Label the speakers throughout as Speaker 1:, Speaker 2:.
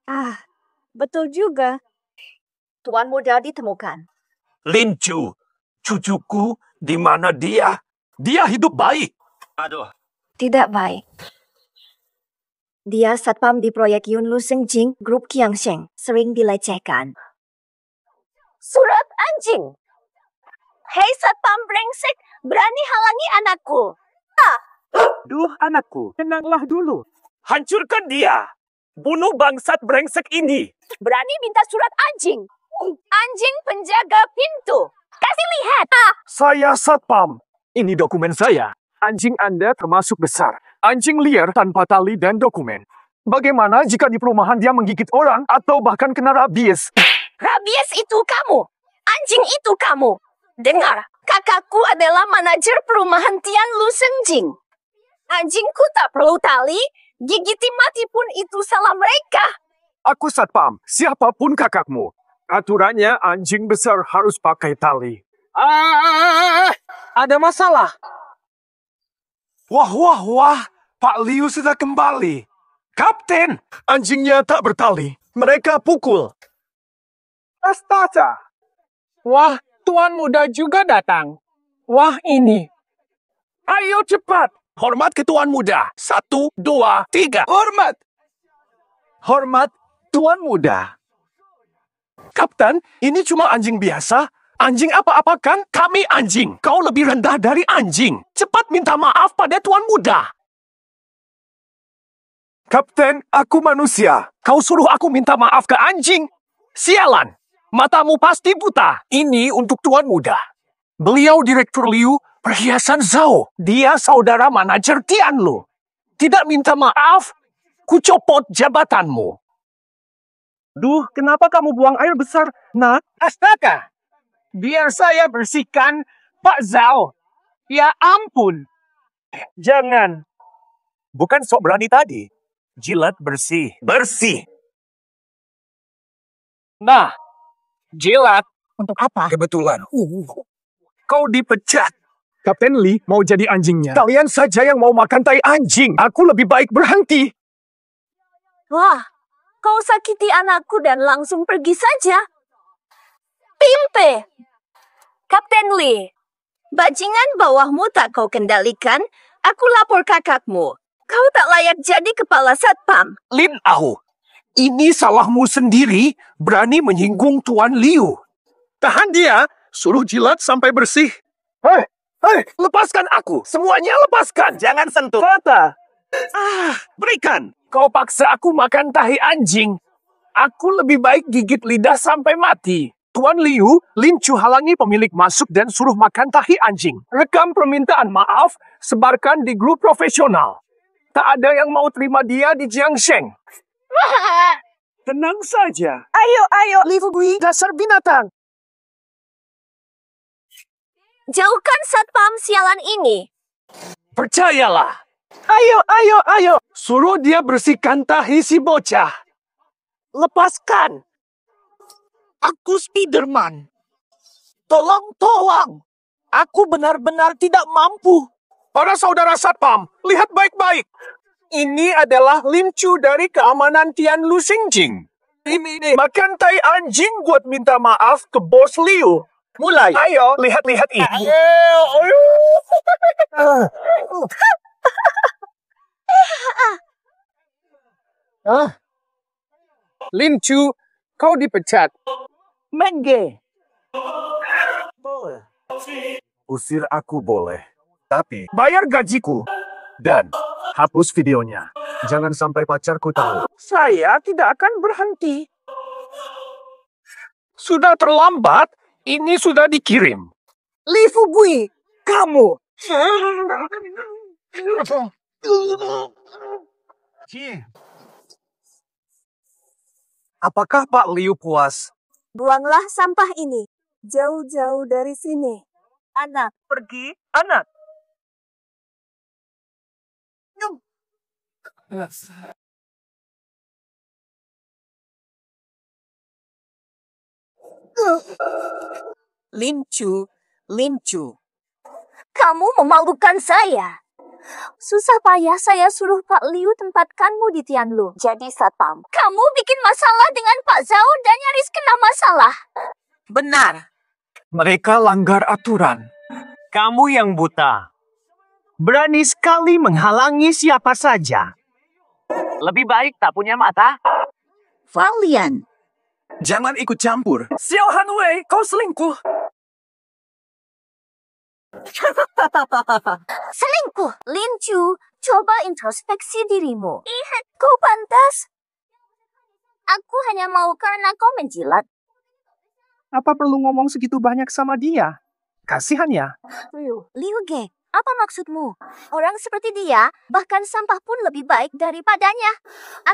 Speaker 1: Ah, betul juga. Tuan muda ditemukan.
Speaker 2: Lin Chu, cucuku, di mana dia? Dia hidup baik. Aduh.
Speaker 1: Tidak baik. Dia satpam di proyek Yunlu Sengjing, grup Qiangsheng, sering dilecehkan. Surat anjing! Hei satpam brengsek, berani halangi anakku.
Speaker 2: Duh, anakku, tenanglah dulu. Hancurkan dia. Bunuh bangsat brengsek ini.
Speaker 1: Berani minta surat anjing. Anjing penjaga pintu. Kasih lihat.
Speaker 2: Saya satpam. Ini dokumen saya. Anjing Anda termasuk besar. Anjing liar tanpa tali dan dokumen. Bagaimana jika di perumahan dia menggigit orang atau bahkan kena rabies?
Speaker 1: Rabies itu kamu. Anjing itu kamu. Dengar, kakakku adalah manajer perumahan Tianlu Sengjing. Anjingku tak perlu tali, gigiti mati pun itu salah mereka.
Speaker 2: Aku satpam, siapapun kakakmu. Aturannya anjing besar harus pakai tali.
Speaker 3: Ada masalah.
Speaker 2: Wah, Pak Liu sudah kembali. Kapten, anjingnya tak bertali. Mereka pukul.
Speaker 3: Astaga. Wah, tuan muda juga datang. Wah, ini.
Speaker 2: Ayo cepat. Hormat ke tuan muda. 1, 2, 3. Hormat. Hormat tuan muda. Kapten, ini cuma anjing biasa. Anjing apa-apakan? Kami anjing. Kau lebih rendah dari anjing. Cepat minta maaf pada tuan muda. Kapten, aku manusia. Kau suruh aku minta maaf ke anjing? Sialan. Matamu pasti buta. Ini untuk tuan muda. Beliau Direktur Liu, perhiasan Zhao. Dia saudara manajer Tianlu. Tidak minta maaf, ku copot jabatanmu.
Speaker 3: Duh, kenapa kamu buang air besar? Nah, astaga. Biar saya bersihkan, Pak Zhao. Ya ampun.
Speaker 2: Jangan. Bukan sok berani tadi. Jilat bersih. Bersih.
Speaker 3: Nah, jilat. Untuk apa?
Speaker 2: Kebetulan. Kau dipecat. Kapten Li mau jadi anjingnya. Kalian saja yang mau makan tai anjing. Aku lebih baik berhenti.
Speaker 1: Wah, kau sakiti anakku dan langsung pergi saja. Pimpe! Kapten Li, bajingan bawahmu tak kau kendalikan, aku lapor kakakmu. Kau tak layak jadi kepala satpam.
Speaker 2: Lin Au, ini salahmu sendiri berani menyinggung Tuan Liu. Tahan dia, suruh jilat sampai bersih. Hei, lepaskan aku. Semuanya lepaskan. Jangan sentuh. Kata. Berikan. Kau paksa aku makan tahi anjing. Aku lebih baik gigit lidah sampai mati. Tuan Liu, Lin Chu halangi pemilik masuk dan suruh makan tahi anjing. Rekam permintaan maaf, sebarkan di grup profesional. Tak ada yang mau terima dia di Jiangsheng. Tenang saja.
Speaker 3: Ayo, Li Fugui.
Speaker 2: Dasar binatang.
Speaker 1: Jauhkan satpam sialan ini.
Speaker 2: Percayalah. Ayo. Suruh dia bersihkan tahi si bocah. Lepaskan. Aku Spiderman. Tolong. Aku benar-benar tidak mampu. Para saudara satpam, lihat baik-baik. Ini adalah Lin Chu dari keamanan Tianlu Sengjing. Ini makan tai anjing buat minta maaf ke bos Liu. Mulai. Ayo, lihat-lihat ini.
Speaker 3: Lin Chu, kau dipecat.
Speaker 2: Menge. Boleh. Usir aku boleh. Tapi bayar gajiku. Dan hapus videonya. Jangan sampai pacarku tahu. Saya tidak akan berhenti. Sudah terlambat. Ini sudah dikirim.
Speaker 3: Li Fugui, kamu.
Speaker 2: Apakah Pak Liu puas?
Speaker 1: Buanglah sampah ini. Jauh-jauh dari sini. Anak.
Speaker 2: Pergi, anak.
Speaker 3: Lin Chu.
Speaker 1: Kamu memalukan saya. Susah payah saya suruh Pak Liu tempatkanmu di Tianlu. Jadi satpam. Kamu bikin masalah dengan Pak Zhao dan nyaris kena masalah.
Speaker 3: Benar. Mereka langgar aturan. Kamu yang buta. Berani sekali menghalangi siapa saja. Lebih baik tak punya mata.
Speaker 1: Valian.
Speaker 2: Jangan ikut campur. Xiao Hanwei, kau selingkuh.
Speaker 1: Selingkuh. Lin Chu, coba introspeksi dirimu. Kau pantas. Aku hanya mau karena kau menjilat.
Speaker 3: Apa perlu ngomong segitu banyak sama dia? Kasihan ya.
Speaker 1: Liu Ge, apa maksudmu? Orang seperti dia, bahkan sampah pun lebih baik daripadanya.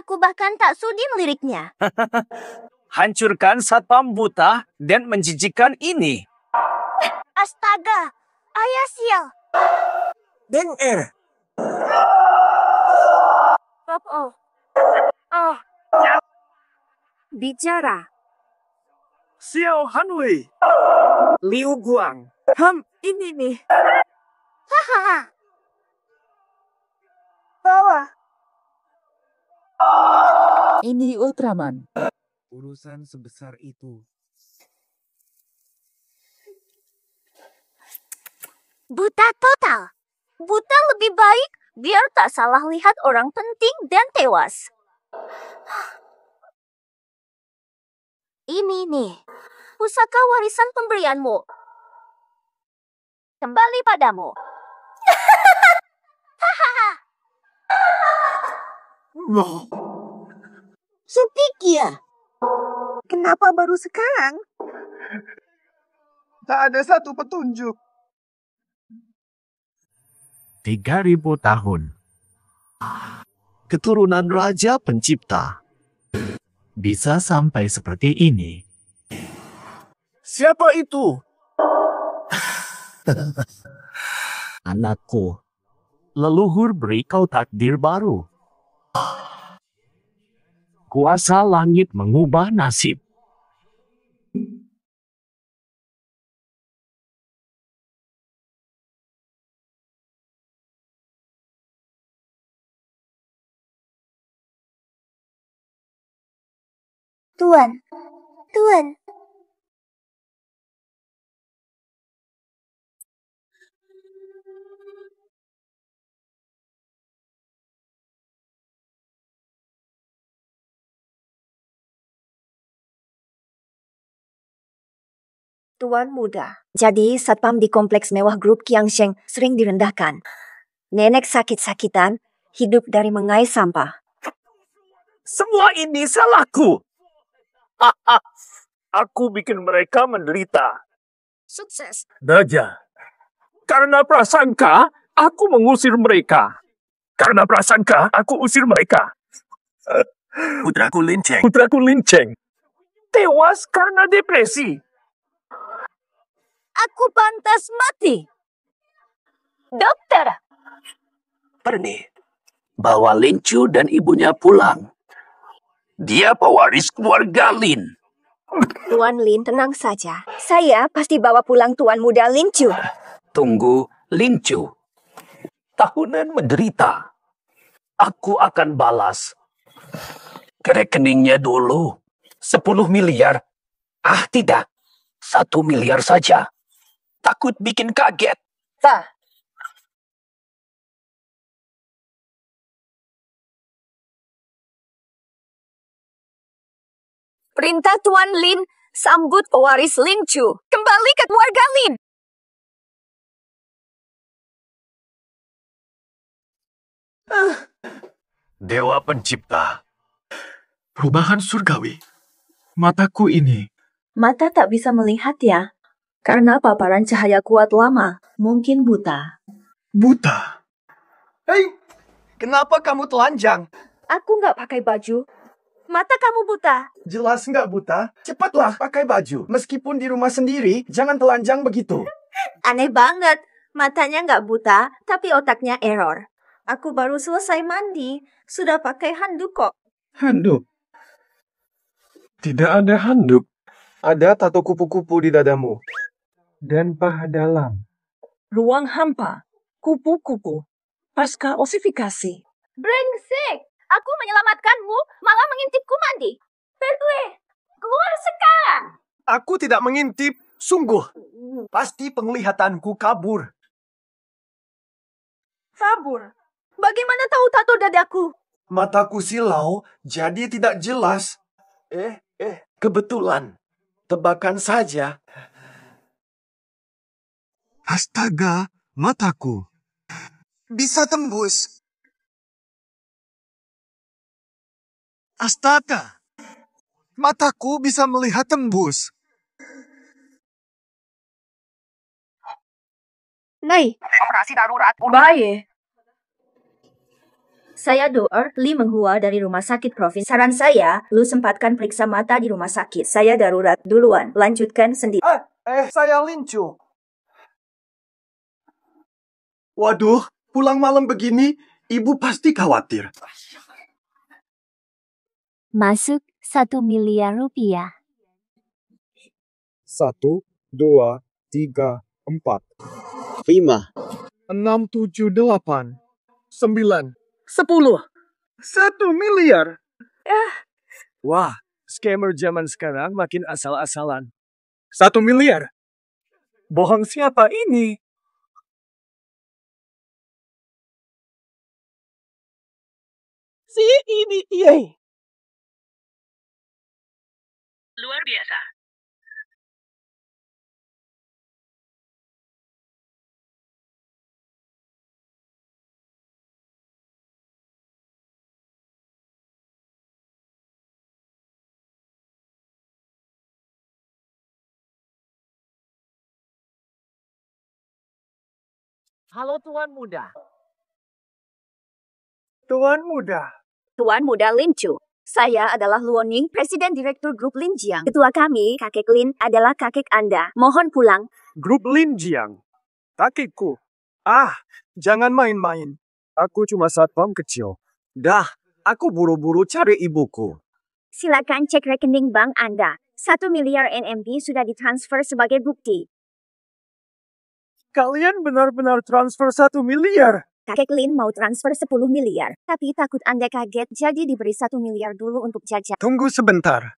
Speaker 1: Aku bahkan tak sudi meliriknya.
Speaker 3: Hancurkan satpam buta dan menjijikan ini.
Speaker 1: Astaga, ayah sial.
Speaker 2: Dengar.
Speaker 1: Bicara.
Speaker 2: Xiao Hanwei.
Speaker 3: Liu Guang.
Speaker 2: Ini nih.
Speaker 1: Hahaha. Bawa.
Speaker 4: Ini Ultraman.
Speaker 5: Urusan sebesar itu.
Speaker 1: Buta total. Buta lebih baik biar tak salah lihat orang penting dan tewas. Ini nih, pusaka warisan pemberianmu. Kembali padamu.
Speaker 4: Supikia. Kenapa baru sekarang?
Speaker 3: Tak ada satu petunjuk.
Speaker 5: 3000 tahun. Keturunan Raja Pencipta. Bisa sampai seperti ini.
Speaker 2: Siapa itu?
Speaker 5: Anakku, leluhur beri kau takdir baru. Kuasa langit mengubah nasib.
Speaker 1: Tuan. Tuan muda. Jadi satpam di kompleks mewah grup Qiangsheng sering direndahkan. Nenek sakit-sakitan, hidup dari mengais sampah.
Speaker 2: Semua ini salahku. Aku bikin mereka menderita.
Speaker 1: Sukses.
Speaker 2: Raja, karena prasangka, aku mengusir mereka. Karena prasangka, aku usir mereka. Putraku Linceng. Tewas karena depresi.
Speaker 1: Aku pantas mati. Dokter.
Speaker 2: Perni, bawa Lincu dan ibunya pulang. Dia pewaris keluarga Lin.
Speaker 1: Tuan Lin, tenang saja. Saya pasti bawa pulang Tuan Muda Lincu.
Speaker 2: Tunggu, Lincu. Tahunan menderita. Aku akan balas. Ke rekeningnya dulu. 10 miliar. Ah, tidak. 1 miliar saja. Takut bikin kaget.
Speaker 1: Perintah Tuan Lin, sambut pewaris Lincu. Kembali ke keluarga Lin.
Speaker 2: Dewa Pencipta. Perubahan surgawi. Mataku ini.
Speaker 6: Mata tak bisa melihat ya, karena paparan cahaya kuat lama, mungkin buta.
Speaker 2: Buta.
Speaker 3: Hei, kenapa kamu telanjang?
Speaker 6: Aku nggak pakai baju.
Speaker 1: Mata kamu buta.
Speaker 3: Jelas nggak buta? Cepatlah pakai baju. Meskipun di rumah sendiri, jangan telanjang begitu.
Speaker 1: Aneh banget. Matanya nggak buta, tapi otaknya error. Aku baru selesai mandi. Sudah pakai handuk kok.
Speaker 3: Handuk? Tidak ada handuk. Ada tato kupu-kupu di dadamu. Dan paha dalam.
Speaker 6: Ruang hampa, kupu-kupu.
Speaker 3: pasca osifikasi.
Speaker 1: Brengsek! Aku menyelamatkanmu, malah mengintipku mandi. Pertwee, keluar sekarang!
Speaker 2: Aku tidak mengintip, sungguh. Pasti penglihatanku kabur.
Speaker 6: Kabur. Bagaimana tahu tato dadaku?
Speaker 2: Mataku silau, jadi tidak jelas. Kebetulan. Tebakan saja.
Speaker 7: Astaga, mataku. Bisa tembus. Astaga, mataku bisa melihat tembus.
Speaker 6: Nay,
Speaker 1: Operasi darurat.
Speaker 6: baye. Saya Doer, Li Menghua dari Rumah Sakit Provinsi. Saran saya, lu sempatkan periksa mata di rumah sakit. Saya darurat duluan. Lanjutkan sendiri.
Speaker 2: Saya Lincu. Waduh, pulang malam begini, ibu pasti khawatir.
Speaker 8: Masuk 1 miliar rupiah.
Speaker 7: 1, 2, 3, 4, 5, 6, 7, 8, 9,
Speaker 3: 10. 1 miliar. Wah, scammer zaman sekarang makin asal-asalan. 1 miliar. Bohong siapa ini? Si ini, yey.
Speaker 1: Luar biasa.
Speaker 5: Halo Tuan Muda.
Speaker 3: Tuan muda.
Speaker 6: Tuan Muda Lincu. Saya adalah Luoning, Presiden Direktur Grup Linjiang. Ketua kami, Kakek Lin, adalah kakek Anda. Mohon pulang.
Speaker 3: Grup Linjiang. Kakekku. Jangan main-main. Aku cuma satpam kecil. Dah, aku buru-buru cari ibuku.
Speaker 6: Silakan cek rekening bank Anda. 1 miliar NMB sudah ditransfer sebagai bukti.
Speaker 3: Kalian benar-benar transfer 1 miliar.
Speaker 6: Kakek Lin mau transfer 10 miliar. Tapi takut Anda kaget, jadi diberi 1 miliar dulu untuk jajan.
Speaker 3: Tunggu sebentar.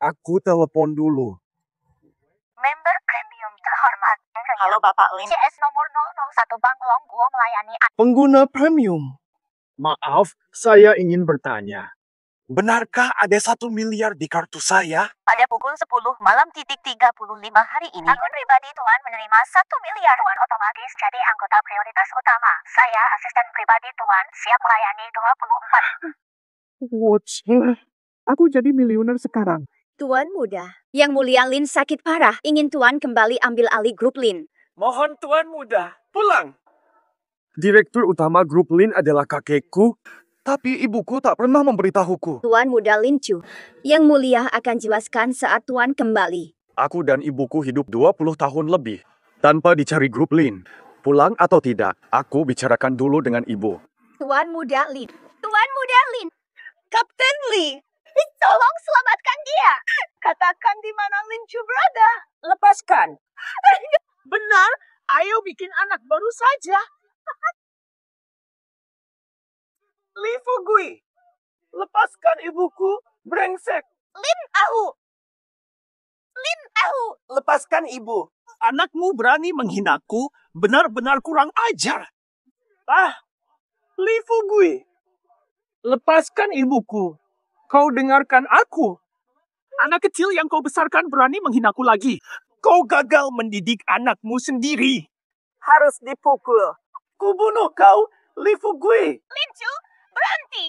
Speaker 3: Aku telepon dulu.
Speaker 1: Member premium terhormat. Halo Bapak Lin. CS nomor 001 Bang Long Guo melayani
Speaker 3: Pengguna premium. Maaf, saya ingin bertanya. Benarkah ada 1 miliar di kartu saya?
Speaker 1: pada pukul 10 malam titik 35 hari ini. Akun pribadi Tuan menerima 1 miliar. Tuan otomatis jadi anggota prioritas utama. Saya asisten pribadi Tuan, siap melayani 24.
Speaker 3: What's Aku jadi miliuner sekarang.
Speaker 6: Tuan Muda, yang mulia Lin sakit parah. Ingin Tuan kembali ambil alih grup Lin.
Speaker 3: Mohon Tuan Muda, pulang. Direktur utama grup Lin adalah kakekku, tapi ibuku tak pernah memberitahuku.
Speaker 6: Tuan Muda Lincu, yang mulia akan jelaskan saat Tuan kembali.
Speaker 3: Aku dan ibuku hidup 20 tahun lebih tanpa dicari grup Lin. Pulang atau tidak, aku bicarakan dulu dengan ibu.
Speaker 6: Tuan Muda Lin. Tuan Muda Lin.
Speaker 1: Kapten Lee, tolong selamatkan dia. Katakan di mana Lincu berada.
Speaker 4: Lepaskan. Benar, ayo bikin anak baru saja.
Speaker 3: Li Fugui, lepaskan ibuku, brengsek.
Speaker 1: Lin Ahu. Lin Ahu.
Speaker 2: Lepaskan ibu. Anakmu berani menghinaku, benar-benar kurang ajar.
Speaker 3: Li Fugui, lepaskan ibuku. Kau dengarkan aku. Anak kecil yang kau besarkan berani menghinaku lagi.
Speaker 2: Kau gagal mendidik anakmu sendiri.
Speaker 4: Harus dipukul.
Speaker 2: Kubunuh kau, Li Fugui.
Speaker 1: Lincu, berhenti.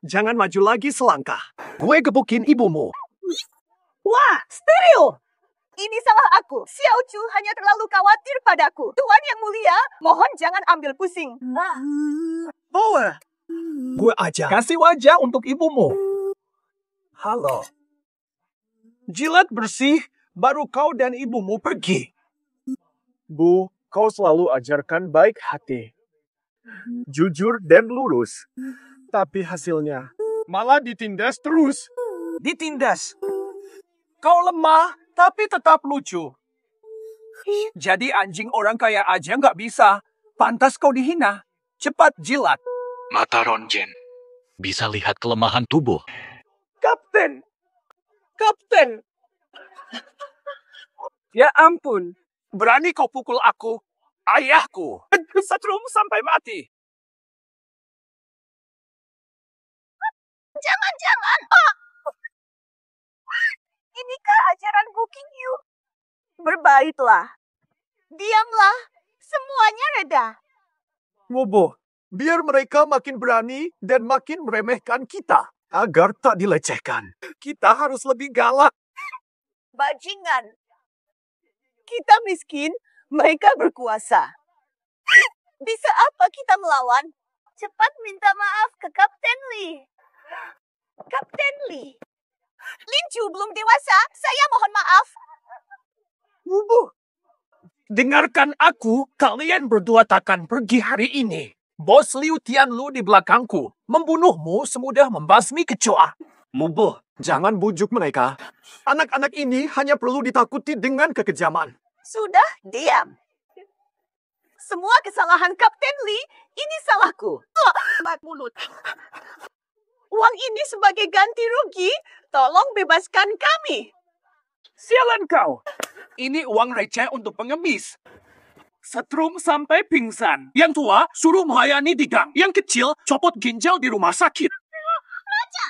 Speaker 2: Jangan maju lagi selangkah. Gue gebukin ibumu.
Speaker 1: Wah, stereo. Ini salah aku. Xiao Chu hanya terlalu khawatir padaku. Tuan yang mulia, mohon jangan ambil pusing.
Speaker 2: Bawa. Gue aja.
Speaker 3: Kasih wajah untuk ibumu.
Speaker 2: Halo. Jilat bersih, baru kau dan ibumu pergi.
Speaker 3: Bu, kau selalu ajarkan baik hati. Jujur dan lurus. Tapi hasilnya malah ditindas terus.
Speaker 2: Ditindas. Kau lemah, tapi tetap lucu. Jadi anjing orang kaya aja nggak bisa. Pantas kau dihina. Cepat jilat.
Speaker 5: Mata Ronjen bisa lihat kelemahan tubuh.
Speaker 3: Kapten! Kapten! Ya ampun.
Speaker 2: Berani kau pukul aku, ayahku. Setrum sampai mati.
Speaker 1: Jangan-jangan. Inikah ajaran Booking You?
Speaker 4: Berbaiklah. Diamlah. Semuanya reda.
Speaker 2: Ngobo, biar mereka makin berani dan makin meremehkan kita. Agar tak dilecehkan. Kita harus lebih galak.
Speaker 4: Bajingan. Kita miskin, mereka berkuasa. Bisa apa kita melawan?
Speaker 1: Cepat minta maaf ke Kapten Lee.
Speaker 4: Kapten Lee. Lin Chu belum dewasa. Saya mohon maaf.
Speaker 2: Ngobo. Dengarkan aku, kalian berdua takkan pergi hari ini. Bos Liu Tianlu di belakangku. Membunuhmu semudah membasmi kecoa. Mubuh, jangan bujuk mereka. Anak-anak ini hanya perlu ditakuti dengan kekejaman.
Speaker 4: Sudah, diam. Semua kesalahan Kapten Lee, ini salahku. Bat mulut. Uang ini sebagai ganti rugi, tolong bebaskan kami.
Speaker 2: Sialan kau. Ini uang receh untuk pengemis. Setrum sampai pingsan. Yang tua suruh melayani di gang. Yang kecil copot ginjal di rumah sakit.
Speaker 1: Raja!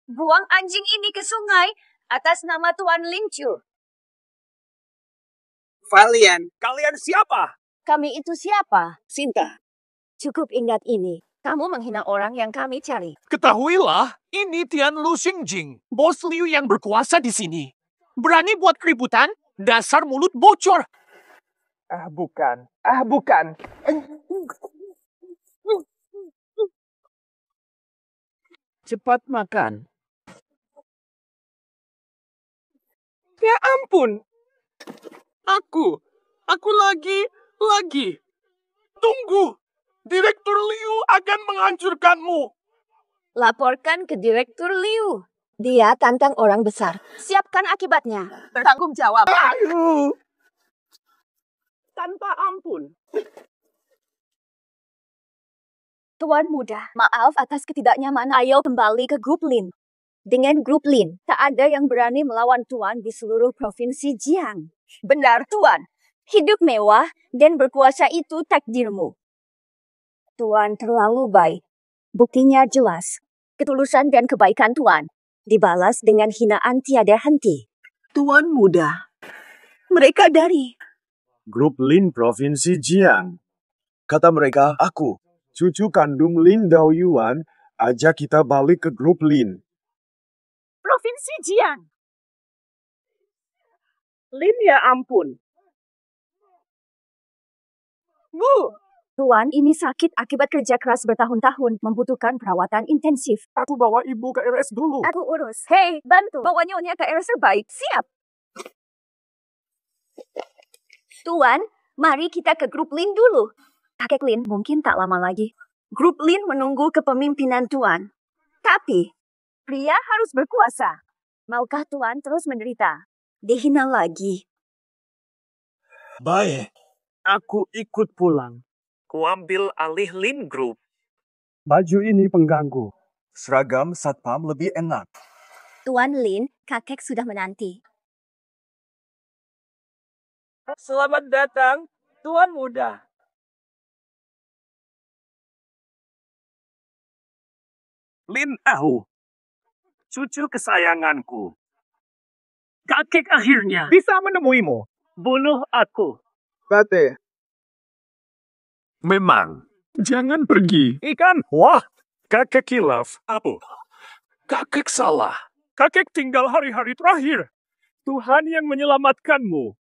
Speaker 1: Buang anjing ini ke sungai atas nama Tuan Lin Chu.
Speaker 3: Valian.
Speaker 2: Kalian siapa?
Speaker 1: Kami itu siapa?
Speaker 3: Sinta.
Speaker 1: Cukup ingat ini. Kamu menghina orang yang kami cari.
Speaker 2: Ketahuilah, ini Tianlu Xingjing, bos Liu yang berkuasa di sini. Berani buat keributan? Dasar mulut bocor.
Speaker 3: Bukan. Bukan. Cepat makan. Ya ampun.
Speaker 2: Aku lagi. Tunggu. Direktur Liu akan menghancurkanmu.
Speaker 1: Laporkan ke Direktur Liu. Dia tantang orang besar. Siapkan akibatnya.
Speaker 4: Bertanggung jawab.
Speaker 3: Tanpa ampun.
Speaker 1: Tuan muda, maaf atas ketidaknyamanan. Ayo kembali ke grup Lin. Dengan grup Lin, tak ada yang berani melawan Tuan di seluruh provinsi Jiang.
Speaker 4: Benar, Tuan.
Speaker 1: Hidup mewah dan berkuasa itu takdirmu. Tuan terlalu baik. Buktinya jelas. Ketulusan dan kebaikan Tuan dibalas dengan hinaan tiada henti.
Speaker 4: Tuan muda. Mereka dari
Speaker 7: Grup Lin Provinsi Jiang. Kata mereka, aku, cucu kandung Lin Daoyuan, ajak kita balik ke grup Lin.
Speaker 4: Provinsi Jiang.
Speaker 3: Lin ya ampun.
Speaker 4: Bu,
Speaker 1: Tuan, ini sakit akibat kerja keras bertahun-tahun, membutuhkan perawatan intensif.
Speaker 2: Aku bawa ibu ke RS dulu.
Speaker 1: Aku urus. Hei, bantu. Bawa nyonya ke RS terbaik. Siap. Tuan, mari kita ke grup Lin dulu. Kakek Lin mungkin tak lama lagi. Grup Lin menunggu kepemimpinan Tuan. Tapi, pria harus berkuasa. Maukah Tuan terus menderita? Dihina lagi.
Speaker 7: Baik.
Speaker 3: Aku ikut pulang.
Speaker 5: Kuambil alih Lin Group.
Speaker 7: Baju ini pengganggu. Seragam satpam lebih enak.
Speaker 1: Tuan Lin, kakek sudah menanti.
Speaker 3: Selamat datang, Tuan muda.
Speaker 2: Lin Ahu, cucu kesayanganku. Kakek akhirnya
Speaker 3: Bisa menemuimu.
Speaker 2: bunuh aku.
Speaker 7: Bate.
Speaker 2: Memang. Jangan pergi.
Speaker 3: Ikan.
Speaker 2: Wah, kakek kilaf. Apa? Kakek salah. Kakek tinggal hari-hari terakhir. Tuhan yang menyelamatkanmu.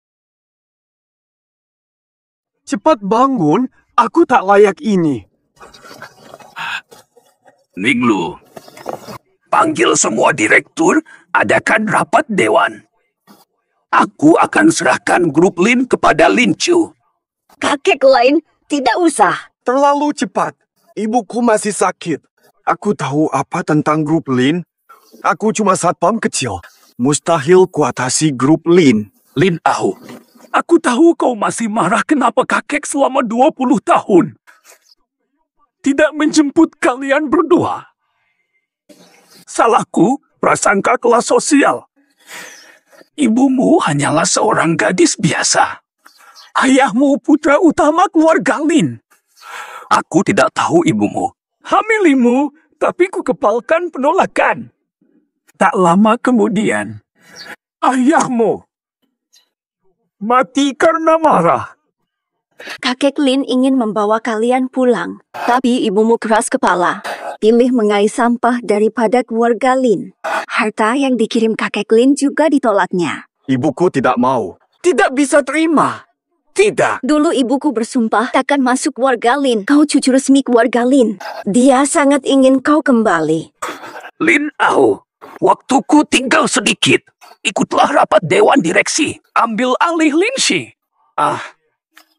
Speaker 7: Cepat bangun, aku tak layak ini.
Speaker 2: Ninglu, panggil semua direktur, adakan rapat dewan. Aku akan serahkan grup Lin kepada Lin Chu.
Speaker 1: Kakek lain, tidak usah.
Speaker 7: Terlalu cepat. Ibuku masih sakit. Aku tahu apa tentang grup Lin. Aku cuma satpam kecil. mustahil kuatasi grup Lin.
Speaker 2: Lin Ahu, aku tahu kau masih marah kenapa kakek selama 20 tahun tidak menjemput kalian berdua. Salahku, prasangka kelas sosial. Ibumu hanyalah seorang gadis biasa. Ayahmu putra utama keluarga Lin. Aku tidak tahu ibumu. Hamilimu, tapi ku kepalkan penolakan. Tak lama kemudian, ayahmu mati karena marah.
Speaker 1: Kakek Lin ingin membawa kalian pulang, tapi ibumu keras kepala. Pilih mengais sampah daripada keluarga Lin. Harta yang dikirim kakek Lin juga ditolaknya.
Speaker 7: Ibuku tidak mau.
Speaker 2: Tidak bisa terima. Tidak.
Speaker 1: Dulu ibuku bersumpah takkan masuk keluarga Lin. Kau cucu resmi keluarga Lin. Dia sangat ingin kau kembali.
Speaker 2: Lin Ahu, waktuku tinggal sedikit. Ikutlah rapat dewan direksi. Ambil alih Lin Shi.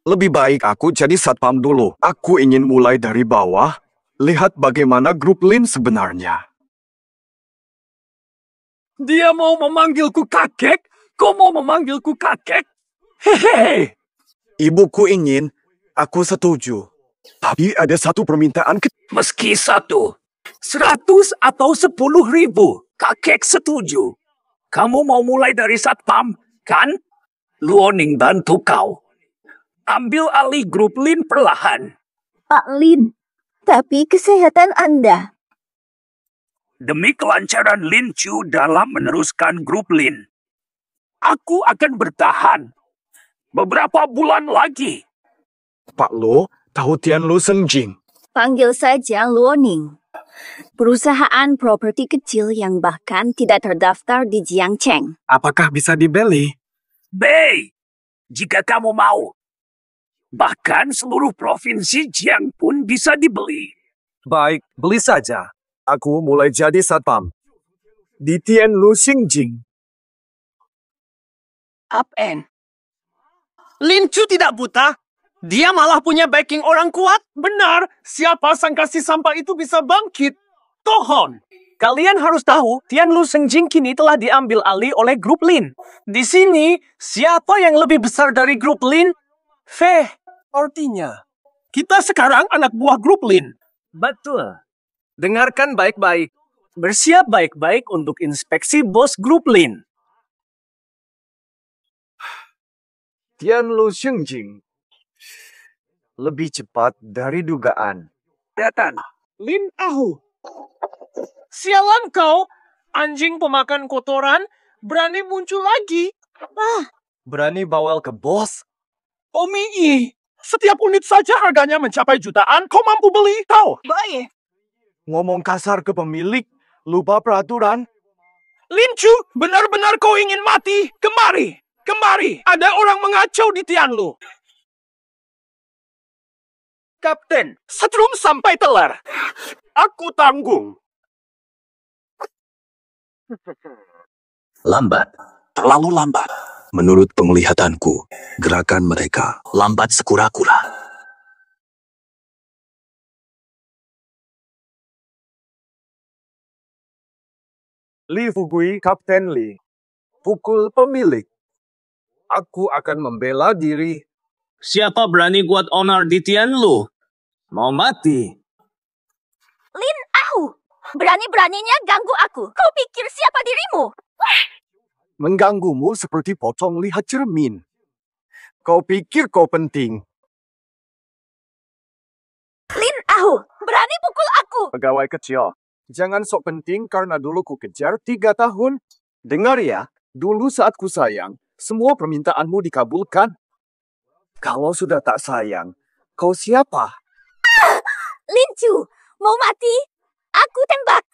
Speaker 7: Lebih baik aku jadi satpam dulu. Aku ingin mulai dari bawah. Lihat bagaimana grup Lin sebenarnya.
Speaker 2: Dia mau memanggilku kakek? Kau mau memanggilku kakek? Hehe.
Speaker 7: Ibuku ingin, aku setuju. Tapi ada satu permintaan
Speaker 2: Meski 100 atau 10.000, kakek setuju. Kamu mau mulai dari satpam, kan? Luoning bantu kau. Ambil alih grup Lin perlahan.
Speaker 1: Pak Lin, tapi kesehatan Anda.
Speaker 2: Demi kelancaran Lin Chu dalam meneruskan grup Lin, aku akan bertahan beberapa bulan lagi.
Speaker 7: Pak Lo, tahu Tian Lu Sengjing.
Speaker 1: Panggil saja Luoning. Perusahaan properti kecil yang bahkan tidak terdaftar di Jiangcheng.
Speaker 3: Apakah bisa dibeli?
Speaker 2: Bei, jika kamu mau. Bahkan seluruh provinsi Jiang pun bisa dibeli.
Speaker 3: Baik, beli saja.
Speaker 7: Aku mulai jadi satpam. Di Tian Lu Xingjing.
Speaker 3: Up-end. Lin Chu tidak buta. Dia malah punya backing orang kuat. Benar, siapa sangka si sampah itu bisa bangkit? Tohon. Kalian harus tahu, Tian Lu Sengjing kini telah diambil alih oleh grup Lin. Di sini, siapa yang lebih besar dari grup Lin? Feh, artinya, kita sekarang anak buah grup Lin. Betul. Dengarkan baik-baik. Bersiap baik-baik untuk inspeksi bos grup Lin.
Speaker 7: Tian Lu Xingjing. Lebih cepat dari dugaan.
Speaker 2: Datang.
Speaker 3: Lin Ahu. Sialan kau, anjing pemakan kotoran, berani muncul lagi.
Speaker 7: Berani bawel ke bos?
Speaker 3: Omii, setiap unit saja harganya mencapai jutaan, kau mampu beli, tahu? Baik.
Speaker 7: Ngomong kasar ke pemilik, lupa peraturan.
Speaker 3: Lin Chu, benar-benar kau ingin mati? Kemari, kemari. Ada orang mengacau di Tianlu. Kapten, setrum sampai telar. Aku tanggung.
Speaker 9: Lambat, terlalu lambat. Menurut penglihatanku, gerakan mereka lambat sekura-kura.
Speaker 7: Li Fugui, Kapten Li. Pukul pemilik. Aku akan membela diri.
Speaker 3: Siapa berani buat owner di Tianlu? Mau mati.
Speaker 1: Lin Ahu, berani-beraninya ganggu aku. Kau pikir siapa dirimu?
Speaker 7: Mengganggumu seperti pocong lihat cermin. Kau pikir kau penting.
Speaker 1: Lin Ahu, berani pukul aku.
Speaker 7: Pegawai kecil. Jangan sok penting karena dulu ku kejar 3 tahun. Dengar ya, dulu saat ku sayang, semua permintaanmu dikabulkan. Kalau sudah tak sayang, kau siapa?
Speaker 1: Lin Chu, mau mati? Aku tembak.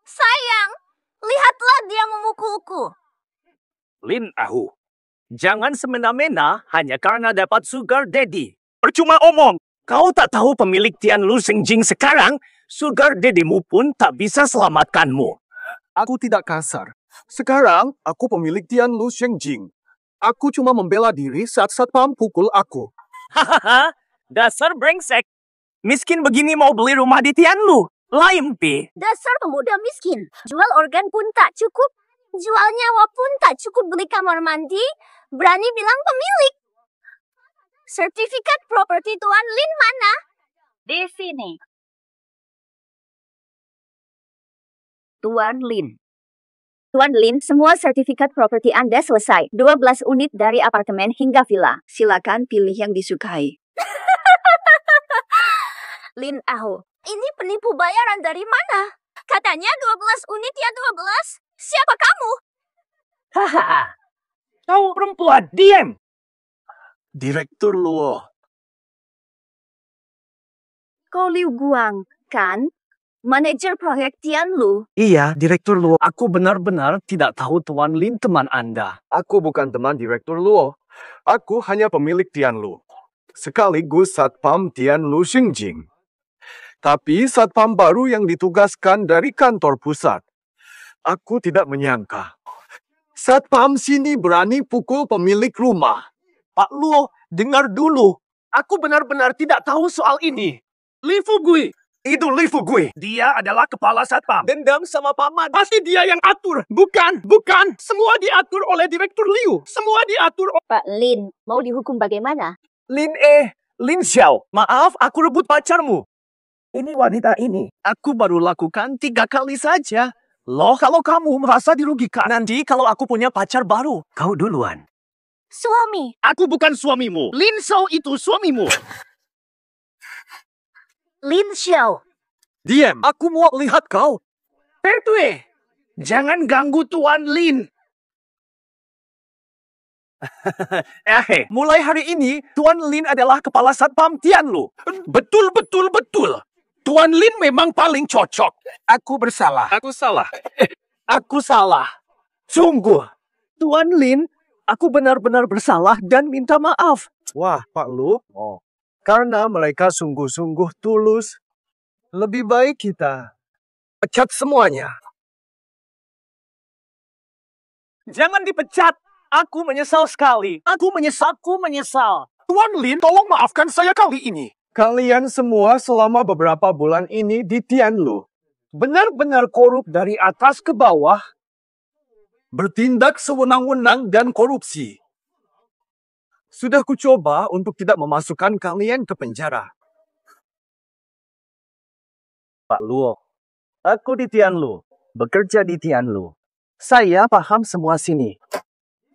Speaker 1: Sayang, lihatlah dia memukulku.
Speaker 3: Lin Ahu, jangan semena-mena hanya karena dapat sugar daddy. Percuma omong. Kau tak tahu pemilik Tian Lu Sengjing sekarang, sugar daddy-mu pun tak bisa selamatkanmu.
Speaker 7: Aku tidak kasar. Sekarang, aku pemilik Tian Lu Sengjing. Aku cuma membela diri saat satpam pukul aku.
Speaker 3: Hahaha, dasar brengsek. Miskin begini mau beli rumah di Tianlu. Lain, Pi.
Speaker 1: Dasar pemuda miskin. Jual organ pun tak cukup. Jual nyawa pun tak cukup beli kamar mandi, berani bilang pemilik. Sertifikat properti Tuan Lin mana?
Speaker 6: Di sini. Tuan Lin. Tuan Lin, semua sertifikat properti Anda selesai. 12 unit dari apartemen hingga villa. Silakan pilih yang disukai.
Speaker 1: Lin Aho, ini penipu bayaran dari mana? Katanya 12 unit ya 12. Siapa kamu?
Speaker 3: Haha. Kau perempuan, diam! Direktur Luo.
Speaker 6: Kau Liu Guang, kan? Manajer proyek Tianlu.
Speaker 3: Iya, Direktur Luo. Aku benar-benar tidak tahu Tuan Lin teman Anda.
Speaker 7: Aku bukan teman Direktur Luo. Aku hanya pemilik Tianlu. Sekaligus Satpam Tianlu Xingjing. Tapi Satpam baru yang ditugaskan dari kantor pusat. Aku tidak menyangka. Satpam sini berani pukul pemilik rumah.
Speaker 3: Pak Luo, dengar dulu. Aku benar-benar tidak tahu soal ini. Li Fugui.
Speaker 2: Itu Li Fugui.
Speaker 3: Dia adalah kepala satpam.
Speaker 2: Dendam sama paman.
Speaker 3: Pasti dia yang atur. Bukan. Semua diatur oleh Direktur Liu. Semua diatur oleh...
Speaker 6: Pak Lin, mau dihukum bagaimana?
Speaker 3: Lin Xiao. Maaf, aku rebut pacarmu.
Speaker 2: Ini wanita ini.
Speaker 3: Aku baru lakukan 3 kali saja. Loh, kalau kamu merasa dirugikan, nanti kalau aku punya pacar baru, kau duluan.
Speaker 1: Suami.
Speaker 3: Aku bukan suamimu. Lin Xiao itu suamimu.
Speaker 1: Lin Xiao.
Speaker 7: Diam, aku mau lihat kau.
Speaker 3: Pertue, jangan ganggu Tuan Lin. Mulai hari ini, Tuan Lin adalah kepala satpam Tianlu.
Speaker 2: Betul. Tuan Lin memang paling cocok. Aku bersalah.
Speaker 3: Aku salah. Sungguh. Tuan Lin, aku benar-benar bersalah dan minta maaf.
Speaker 7: Wah, Pak Lu. Karena mereka sungguh-sungguh tulus, lebih baik kita
Speaker 2: Pecat semuanya.
Speaker 3: Jangan dipecat. Aku menyesal sekali. Aku menyesal.
Speaker 2: Tuan Lin, tolong maafkan saya kali ini.
Speaker 7: Kalian semua selama beberapa bulan ini di Tianlu benar-benar korup dari atas ke bawah.
Speaker 2: Bertindak sewenang-wenang dan korupsi.
Speaker 7: Sudah kucoba untuk tidak memasukkan kalian ke penjara.
Speaker 3: Pak Luo, aku di Tianlu, bekerja di Tianlu. Saya paham semua sini.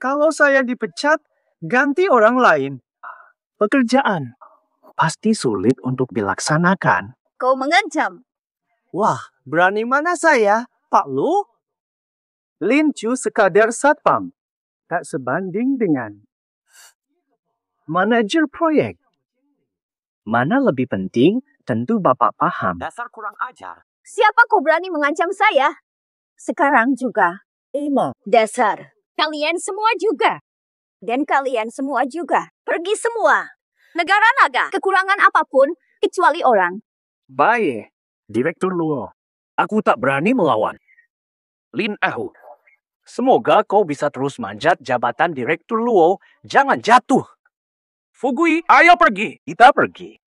Speaker 3: Kalau saya dipecat, ganti orang lain. Pekerjaan pasti sulit untuk dilaksanakan.
Speaker 6: Kau mengancam.
Speaker 3: Wah, berani mana saya, Pak Lu? Lin Chu sekadar satpam. Tak sebanding dengan manajer proyek. Mana lebih penting, tentu Bapak paham. Dasar kurang ajar.
Speaker 6: Siapa kau berani mengancam saya? Sekarang juga. Dasar.
Speaker 1: Kalian semua juga.
Speaker 6: Dan kalian semua juga.
Speaker 1: Pergi semua. Negara naga. Kekurangan apapun, kecuali orang.
Speaker 3: Baik, Direktur Luo. Aku tak berani melawan. Lin Ahu, semoga kau bisa terus manjat jabatan Direktur Luo. Jangan jatuh. Fugui, ayo pergi. Kita pergi.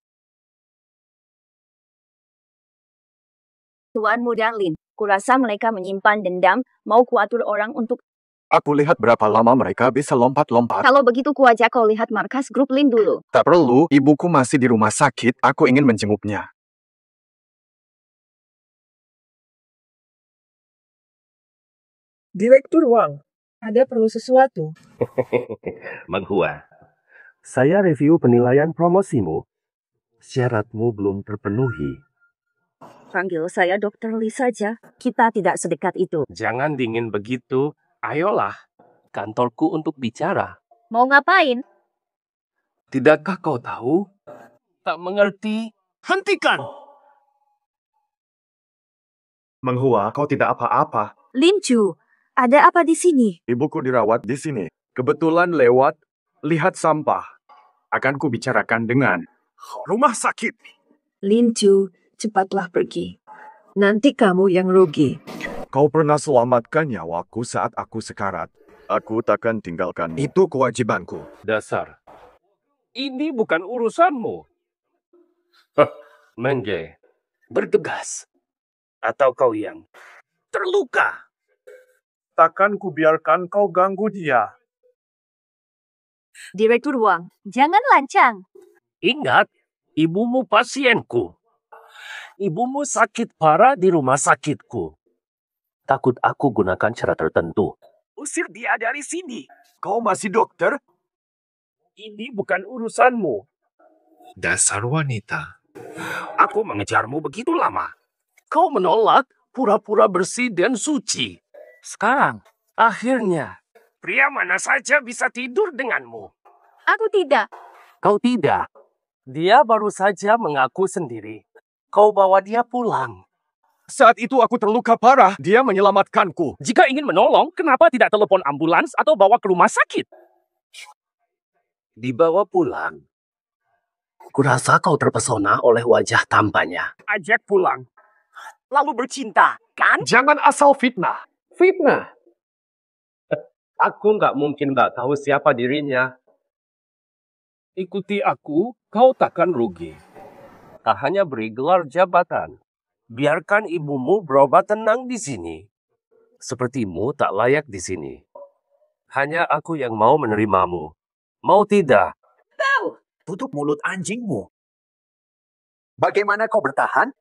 Speaker 6: Tuan Muda Lin, kurasa mereka menyimpan dendam, mau kuatur orang untuk...
Speaker 7: Aku lihat berapa lama mereka bisa lompat-lompat.
Speaker 6: Kalau begitu kuajak kau lihat markas grup Lin dulu.
Speaker 7: Tak perlu, ibuku masih di rumah sakit, aku ingin menjenguknya.
Speaker 2: Direktur Wang, ada perlu sesuatu.
Speaker 5: Menghua, saya review penilaian promosimu. Syaratmu belum terpenuhi.
Speaker 6: Panggil saya Dr. Lee saja. Kita tidak sedekat itu.
Speaker 5: Jangan dingin begitu. Ayolah, kantorku untuk bicara.
Speaker 6: Mau ngapain?
Speaker 5: Tidakkah kau tahu? Tak mengerti?
Speaker 3: Hentikan!
Speaker 7: Menghua, kau tidak apa-apa.
Speaker 6: Lin Chu, ada apa di sini?
Speaker 7: Ibuku dirawat di sini. Kebetulan lewat, lihat sampah. Akan kubicarakan dengan
Speaker 2: Rumah sakit.
Speaker 10: Lin Chu, cepatlah pergi. Nanti kamu yang rugi.
Speaker 7: kau pernah selamatkan nyawaku saat aku sekarat. Aku takkan tinggalkan. Itu kewajibanku.
Speaker 5: Dasar. Ini bukan urusanmu. Mengge, bergegas.
Speaker 3: Atau kau yang terluka?
Speaker 2: Takkan kubiarkan kau ganggu dia.
Speaker 6: Direktur Wang, jangan lancang.
Speaker 5: Ingat, ibumu pasienku. Ibumu sakit parah di rumah sakitku. Takut aku gunakan cara tertentu.
Speaker 2: Usir dia dari sini. Kau masih dokter?
Speaker 5: Ini bukan urusanmu.
Speaker 9: Dasar wanita.
Speaker 5: Aku mengejarmu begitu lama. Kau menolak pura-pura bersih dan suci. Sekarang, akhirnya, pria mana saja bisa tidur denganmu.
Speaker 6: Aku tidak.
Speaker 5: Kau tidak. Dia baru saja mengaku sendiri. Kau bawa dia pulang.
Speaker 7: Saat itu aku terluka parah, dia menyelamatkanku.
Speaker 5: Jika ingin menolong, kenapa tidak telepon ambulans atau bawa ke rumah sakit? Dibawa pulang. Kurasa kau terpesona oleh wajah tampaknya.
Speaker 2: Ajak pulang.
Speaker 3: Lalu bercinta, kan?
Speaker 2: Jangan asal fitnah.
Speaker 5: Fitnah. Aku nggak mungkin nggak tahu siapa dirinya. Ikuti aku, kau takkan rugi. Tak hanya beri gelar jabatan. Biarkan ibumu berobat tenang di sini. Sepertimu tak layak di sini. Hanya aku yang mau menerimamu. Mau tidak?
Speaker 7: Tutup mulut anjingmu. Bagaimana kau bertahan?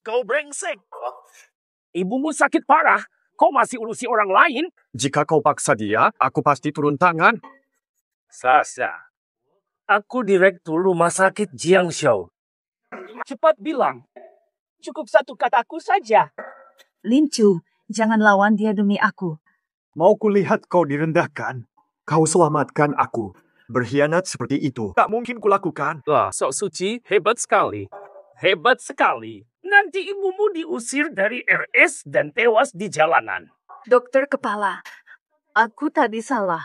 Speaker 3: Kau brengsek. Ibumu sakit parah. Kau masih urusi orang lain?
Speaker 7: Jika kau paksa dia, aku pasti turun tangan.
Speaker 5: Sasha. Aku direktur rumah sakit Jiangshou.
Speaker 3: Cepat bilang. Cukup satu kataku saja.
Speaker 10: Lin Chu, jangan lawan dia demi aku.
Speaker 7: Mau kulihat kau direndahkan? Kau selamatkan aku. Berkhianat seperti itu tak mungkin kulakukan.
Speaker 5: Wah, sok suci, hebat sekali. Hebat sekali. Nanti ibumu diusir dari RS dan tewas di jalanan.
Speaker 10: Dokter kepala, aku tadi salah.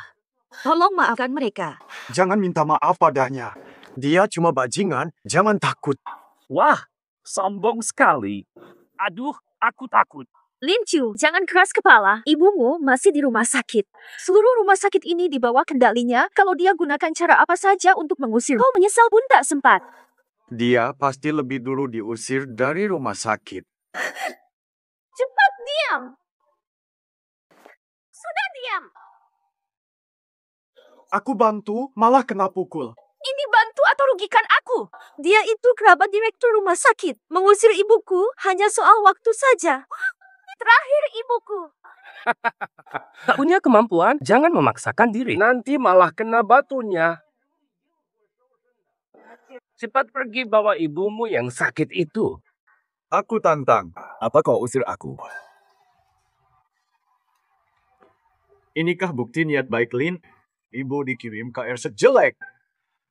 Speaker 10: Tolong maafkan mereka.
Speaker 7: Jangan minta maaf padanya. Dia cuma bajingan, jangan takut.
Speaker 3: Wah, sombong sekali. Aduh, aku takut.
Speaker 6: Lin Chu, jangan keras kepala. Ibumu masih di rumah sakit. Seluruh rumah sakit ini di bawah kendalinya. Kalau dia gunakan cara apa saja untuk mengusir, kau menyesal pun tak sempat.
Speaker 7: Dia pasti lebih dulu diusir dari rumah sakit.
Speaker 1: Cepat diam. Sudah diam.
Speaker 7: Aku bantu, malah kena pukul.
Speaker 6: Ini bantu atau rugikan aku? Dia itu kerabat direktur rumah sakit. Mengusir ibuku hanya soal waktu saja.
Speaker 1: Terakhir ibuku.
Speaker 5: Tak punya kemampuan, jangan memaksakan diri. Nanti malah kena batunya. Cepat pergi bawa ibumu yang sakit itu.
Speaker 7: Aku tantang. Apa kau usir aku? Inikah bukti niat baik Lin? Ibu dikirim KR sejelek.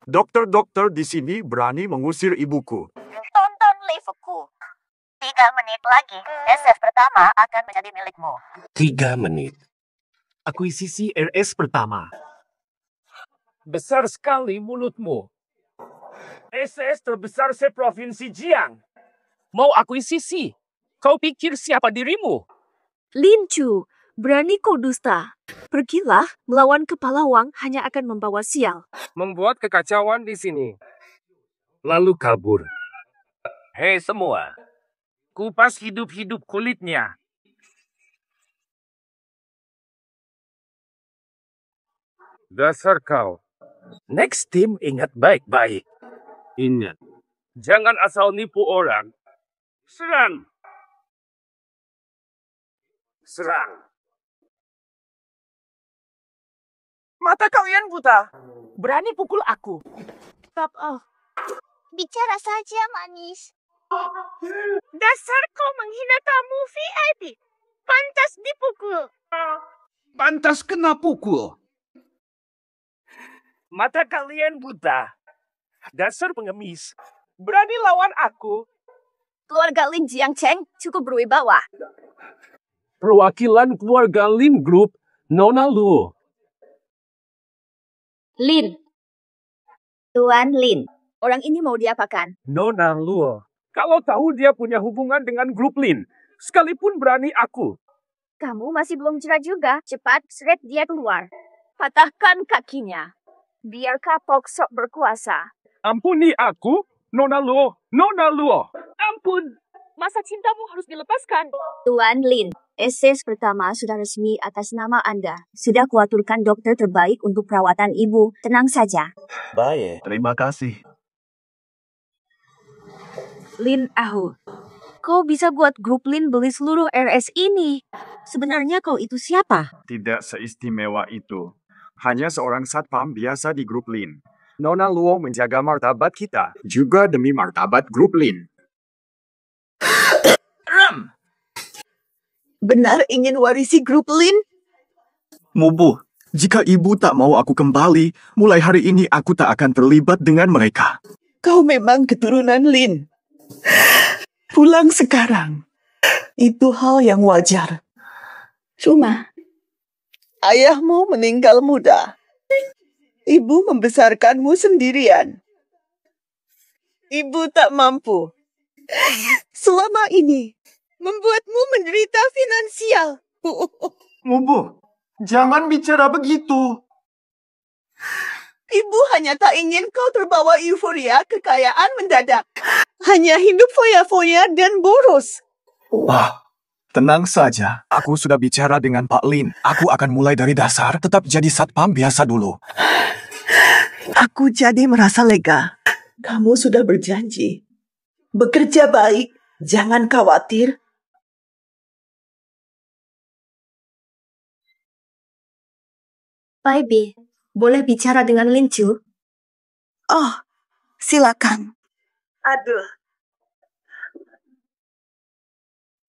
Speaker 7: Dokter-dokter di sini berani mengusir ibuku.
Speaker 1: Tonton liveku. 3 menit lagi, SF pertama akan menjadi milikmu.
Speaker 5: 3 menit.
Speaker 3: Akuisisi RS pertama.
Speaker 5: Besar sekali mulutmu. SS terbesar seprovinsi Jiang. Mau akuisisi? Kau pikir siapa dirimu?
Speaker 6: Lin Chu, berani kau dusta. Pergilah, melawan kepala Wang hanya akan membawa sial.
Speaker 5: Membuat kekacauan di sini. Lalu kabur. Hei semua. Kupas hidup-hidup kulitnya. Dasar kau. Next team ingat baik-baik. Ingat. Jangan asal nipu orang. Serang. Serang.
Speaker 3: Mata kalian buta. Berani pukul aku.
Speaker 1: Stop off. Bicara saja, manis.
Speaker 4: Dasar kau menghina tamu VIP. Pantas dipukul.
Speaker 2: Pantas kena pukul.
Speaker 5: Mata kalian buta. Dasar pengemis. Berani lawan aku.
Speaker 6: Keluarga Lin Jiangcheng cukup berwibawa.
Speaker 5: Perwakilan keluarga Lim Group, Nona Luo.
Speaker 6: Lin. Tuan Lin. Orang ini mau diapakan?
Speaker 5: Nona Luo. Kalau tahu dia punya hubungan dengan grup Lin, sekalipun berani aku.
Speaker 6: Kamu masih belum jerat juga. Cepat seret dia keluar. Patahkan kakinya. Biar kapok sok berkuasa.
Speaker 5: Ampuni aku, Nona Luo. Nona Luo. Ampun.
Speaker 1: Masa cintamu harus dilepaskan.
Speaker 6: Tuan Lin, SS pertama sudah resmi atas nama Anda. Sudah kuaturkan dokter terbaik untuk perawatan ibu. Tenang saja.
Speaker 9: Baik. Terima kasih.
Speaker 10: Lin Ahu, kau bisa buat grup Lin beli seluruh RS ini. Sebenarnya kau itu siapa?
Speaker 7: Tidak seistimewa itu. Hanya seorang satpam biasa di grup Lin. Nona Luo menjaga martabat kita, juga demi martabat grup Lin.
Speaker 10: Ram! Benar ingin warisi grup Lin?
Speaker 7: Mubu, jika ibu tak mau aku kembali, mulai hari ini aku tak akan terlibat dengan mereka.
Speaker 10: Kau memang keturunan Lin. Pulang sekarang. Itu hal yang wajar. Cuma, ayahmu meninggal muda. Ibu membesarkanmu sendirian. Ibu tak mampu. Selama ini, membuatmu menderita finansial.
Speaker 2: Mubu, jangan bicara begitu.
Speaker 10: Ibu hanya tak ingin kau terbawa euforia kekayaan mendadak. Hanya hidup foya-foya dan boros.
Speaker 7: Tenang saja, aku sudah bicara dengan Pak Lin. Aku akan mulai dari dasar, tetap jadi satpam biasa dulu.
Speaker 10: Aku jadi merasa lega. Kamu sudah berjanji. Bekerja baik, jangan khawatir.
Speaker 6: Pai B, boleh bicara dengan Lin Chu?
Speaker 10: Oh, silakan. Aduh.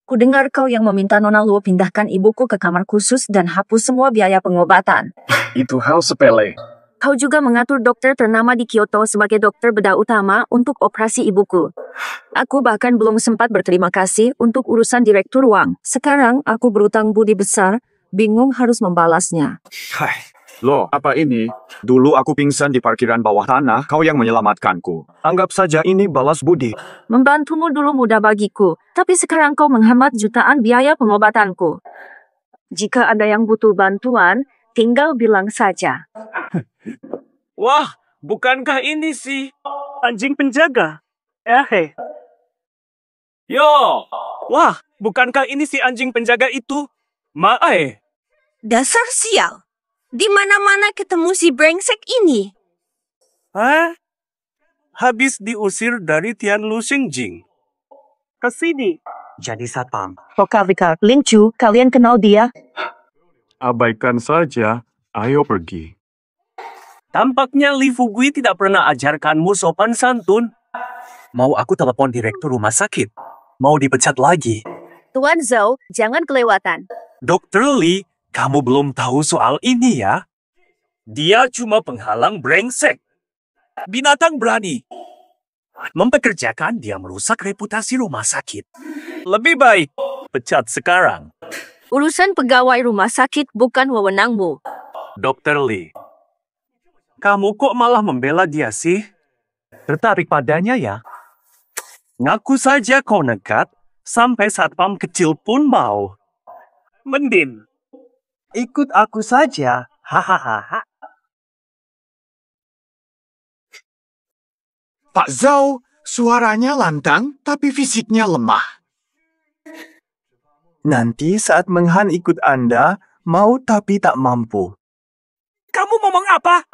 Speaker 6: Kudengar kau yang meminta Nona Luo pindahkan ibuku ke kamar khusus dan hapus semua biaya pengobatan.
Speaker 7: Itu hal sepele.
Speaker 6: Kau juga mengatur dokter ternama di Kyoto sebagai dokter bedah utama untuk operasi ibuku. Aku bahkan belum sempat berterima kasih untuk urusan direktur uang. Sekarang aku berutang budi besar, bingung harus membalasnya.
Speaker 7: Loh, apa ini? Dulu aku pingsan di parkiran bawah tanah, kau yang menyelamatkanku. Anggap saja ini balas budi.
Speaker 6: Membantumu dulu mudah bagiku, tapi sekarang kau menghemat jutaan biaya pengobatanku. Jika ada yang butuh bantuan, tinggal bilang saja.
Speaker 3: Wah, bukankah ini si anjing penjaga? Yo, wah, bukankah ini si anjing penjaga itu? Mae.
Speaker 1: Dasar sial. Di mana-mana ketemu si brengsek ini.
Speaker 3: Hah? Habis diusir dari Tianlu Xingjing. Kesini.
Speaker 9: Jadi satpam.
Speaker 6: Vokal Lin Chu, kalian kenal dia?
Speaker 7: Abaikan saja, ayo pergi.
Speaker 3: Tampaknya Li Fugui tidak pernah ajarkanmu sopan santun.
Speaker 9: Mau aku telepon direktur rumah sakit? Mau dipecat lagi?
Speaker 6: Tuan Zhou, jangan kelewatan.
Speaker 3: Dokter Li, kamu belum tahu soal ini ya? Dia cuma penghalang brengsek. Binatang berani. Mempekerjakan dia merusak reputasi rumah sakit. Lebih baik, pecat sekarang.
Speaker 6: Urusan pegawai rumah sakit bukan wewenangmu.
Speaker 3: Dokter Li, kamu kok malah membela dia sih?
Speaker 9: Tertarik padanya ya?
Speaker 3: Ngaku saja kau nekat, sampai satpam kecil pun mau. Mending.
Speaker 9: Ikut aku saja. Hahaha.
Speaker 7: Pak Zhao, suaranya lantang tapi fisiknya lemah. Nanti saat Meng Han ikut Anda, mau tapi tak mampu.
Speaker 3: Kamu ngomong apa?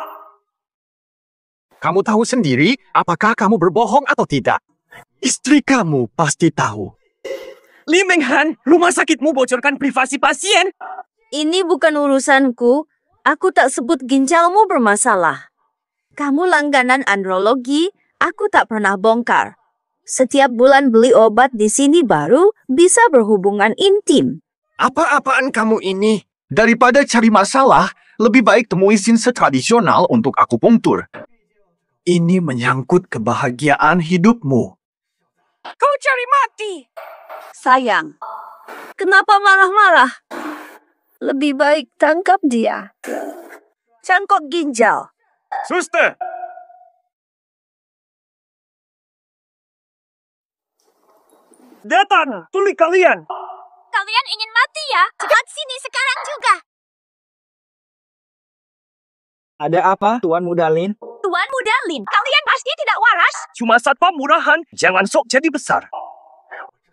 Speaker 7: Kamu tahu sendiri apakah kamu berbohong atau tidak. Istri kamu pasti tahu.
Speaker 3: Li Meng Han, rumah sakitmu bocorkan privasi pasien.
Speaker 6: Ini bukan urusanku. Aku tak sebut ginjalmu bermasalah. Kamu langganan andrologi, aku tak pernah bongkar. Setiap bulan beli obat di sini baru bisa berhubungan intim.
Speaker 7: Apa-apaan kamu ini? Daripada cari masalah, lebih baik temui sinse tradisional untuk akupunktur. Ini menyangkut kebahagiaan hidupmu.
Speaker 1: Kau cari mati.
Speaker 6: Sayang, kenapa marah-marah? Lebih baik tangkap dia. Cangkok ginjal.
Speaker 3: Suster! Datang, tulik kalian.
Speaker 1: Kalian ingin mati ya? Cepat sini sekarang juga.
Speaker 9: Ada apa, Tuan Muda Lin?
Speaker 1: Tuan Muda Lin, kalian pasti tidak waras.
Speaker 3: Cuma satpam murahan, jangan sok jadi besar.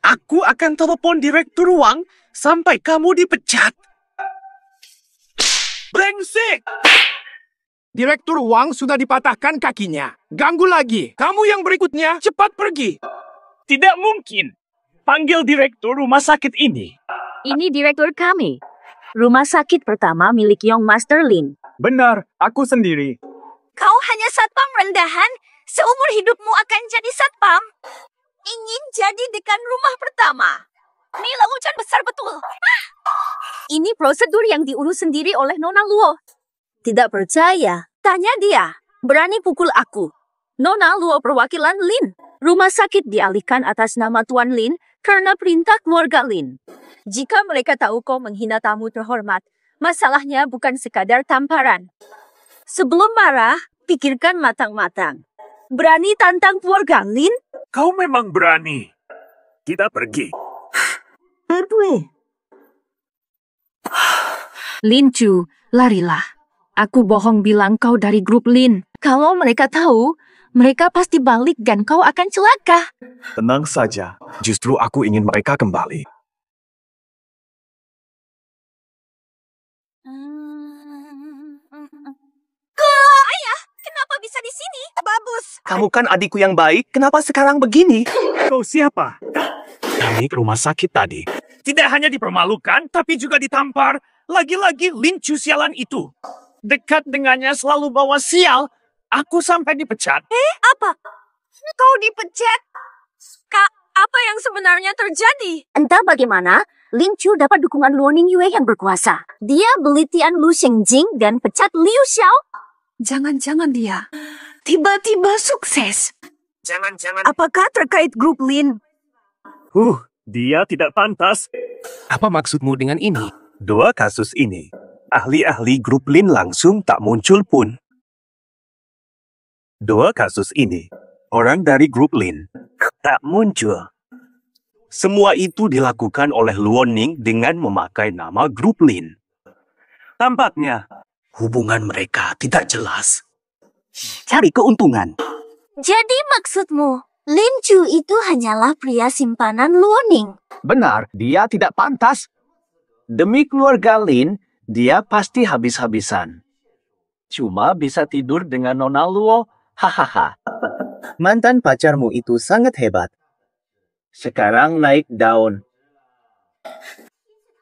Speaker 3: Aku akan telepon Direktur Wang sampai kamu dipecat. Brengsek!
Speaker 2: Direktur Wang sudah dipatahkan kakinya. Ganggu lagi. Kamu yang berikutnya, cepat pergi.
Speaker 3: Tidak mungkin. Panggil direktur rumah sakit ini.
Speaker 10: Ini direktur kami. Rumah sakit pertama milik Young Master Lin.
Speaker 7: Benar, aku sendiri.
Speaker 1: Kau hanya satpam rendahan, seumur hidupmu akan jadi satpam. Ingin jadi dekan rumah pertama. Ini lelucon besar betul.
Speaker 10: Ini prosedur yang diurus sendiri oleh Nona Luo.
Speaker 6: Tidak percaya? Tanya dia. Berani pukul aku.
Speaker 10: Nona Luo perwakilan Lin. Rumah sakit dialihkan atas nama Tuan Lin karena perintah keluarga Lin. Jika mereka tahu kau menghina tamu terhormat, masalahnya bukan sekadar tamparan. Sebelum marah, pikirkan matang-matang. Berani tantang keluarga Lin?
Speaker 2: Kau memang berani. Kita pergi.
Speaker 10: Lin Chu, larilah. Aku bohong bilang kau dari grup Lin. Kalau mereka tahu, mereka pasti balik dan kau akan celaka.
Speaker 7: Tenang saja, justru aku ingin mereka kembali.
Speaker 1: Ayah, kenapa bisa di sini?
Speaker 4: Bagus.
Speaker 3: Kamu kan adikku yang baik, kenapa sekarang begini?
Speaker 2: Kau siapa?
Speaker 7: Kami ke rumah sakit tadi.
Speaker 2: Tidak hanya dipermalukan, tapi juga ditampar. Lagi-lagi Lin Chu sialan itu. Dekat dengannya selalu bawa sial. Aku sampai dipecat.
Speaker 1: Apa? Kau dipecat? Kak, apa yang sebenarnya terjadi?
Speaker 6: Entah bagaimana, Lin Chu dapat dukungan Luo Ningyue yang berkuasa. Dia beli Tian Lu Shengjing dan pecat Liu Xiao.
Speaker 4: Jangan-jangan dia tiba-tiba sukses.
Speaker 2: Jangan-jangan.
Speaker 4: Apakah terkait grup Lin?
Speaker 7: Dia tidak pantas.
Speaker 3: Apa maksudmu dengan ini?
Speaker 7: 2 kasus ini, ahli-ahli grup Lin langsung tak muncul pun. 2 kasus ini, orang dari grup Lin tak muncul. Semua itu dilakukan oleh Luo Ning dengan memakai nama grup Lin. Tampaknya, hubungan mereka tidak jelas. Cari keuntungan.
Speaker 6: Jadi maksudmu, Lin Chu itu hanyalah pria simpanan Luo Ning?
Speaker 3: Benar, dia tidak pantas. Demi keluarga Lin, dia pasti habis-habisan. Cuma bisa tidur dengan Nona Luo, hahaha. Mantan pacarmu itu sangat hebat. Sekarang naik daun.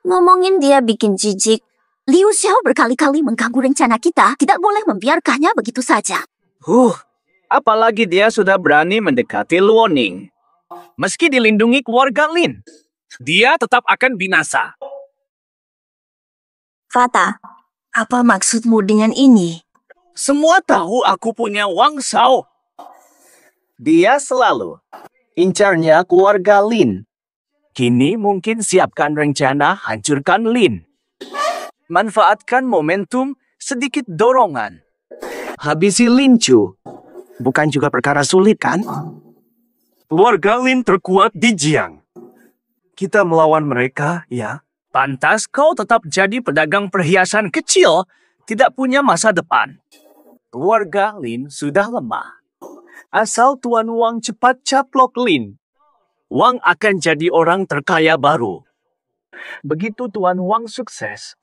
Speaker 6: Ngomongin dia bikin jijik. Liu Xiao berkali-kali mengganggu rencana kita. Tidak boleh membiarkannya begitu saja.
Speaker 3: Apalagi dia sudah berani mendekati Luo Ning. Meski dilindungi keluarga Lin, dia tetap akan binasa.
Speaker 1: Fata, apa maksudmu dengan ini?
Speaker 3: Semua tahu aku punya Wang Shao. Dia selalu incarnya keluarga Lin. Kini mungkin siapkan rencana hancurkan Lin. Manfaatkan momentum, sedikit dorongan. Habisi Lin Chu. Bukan juga perkara sulit kan?
Speaker 7: Keluarga Lin terkuat di Jiang. Kita melawan mereka, ya.
Speaker 3: Pantas kau tetap jadi pedagang perhiasan kecil, tidak punya masa depan. Keluarga Lin sudah lemah. Asal Tuan Wang cepat caplok Lin, Wang akan jadi orang terkaya baru. Begitu Tuan Wang sukses,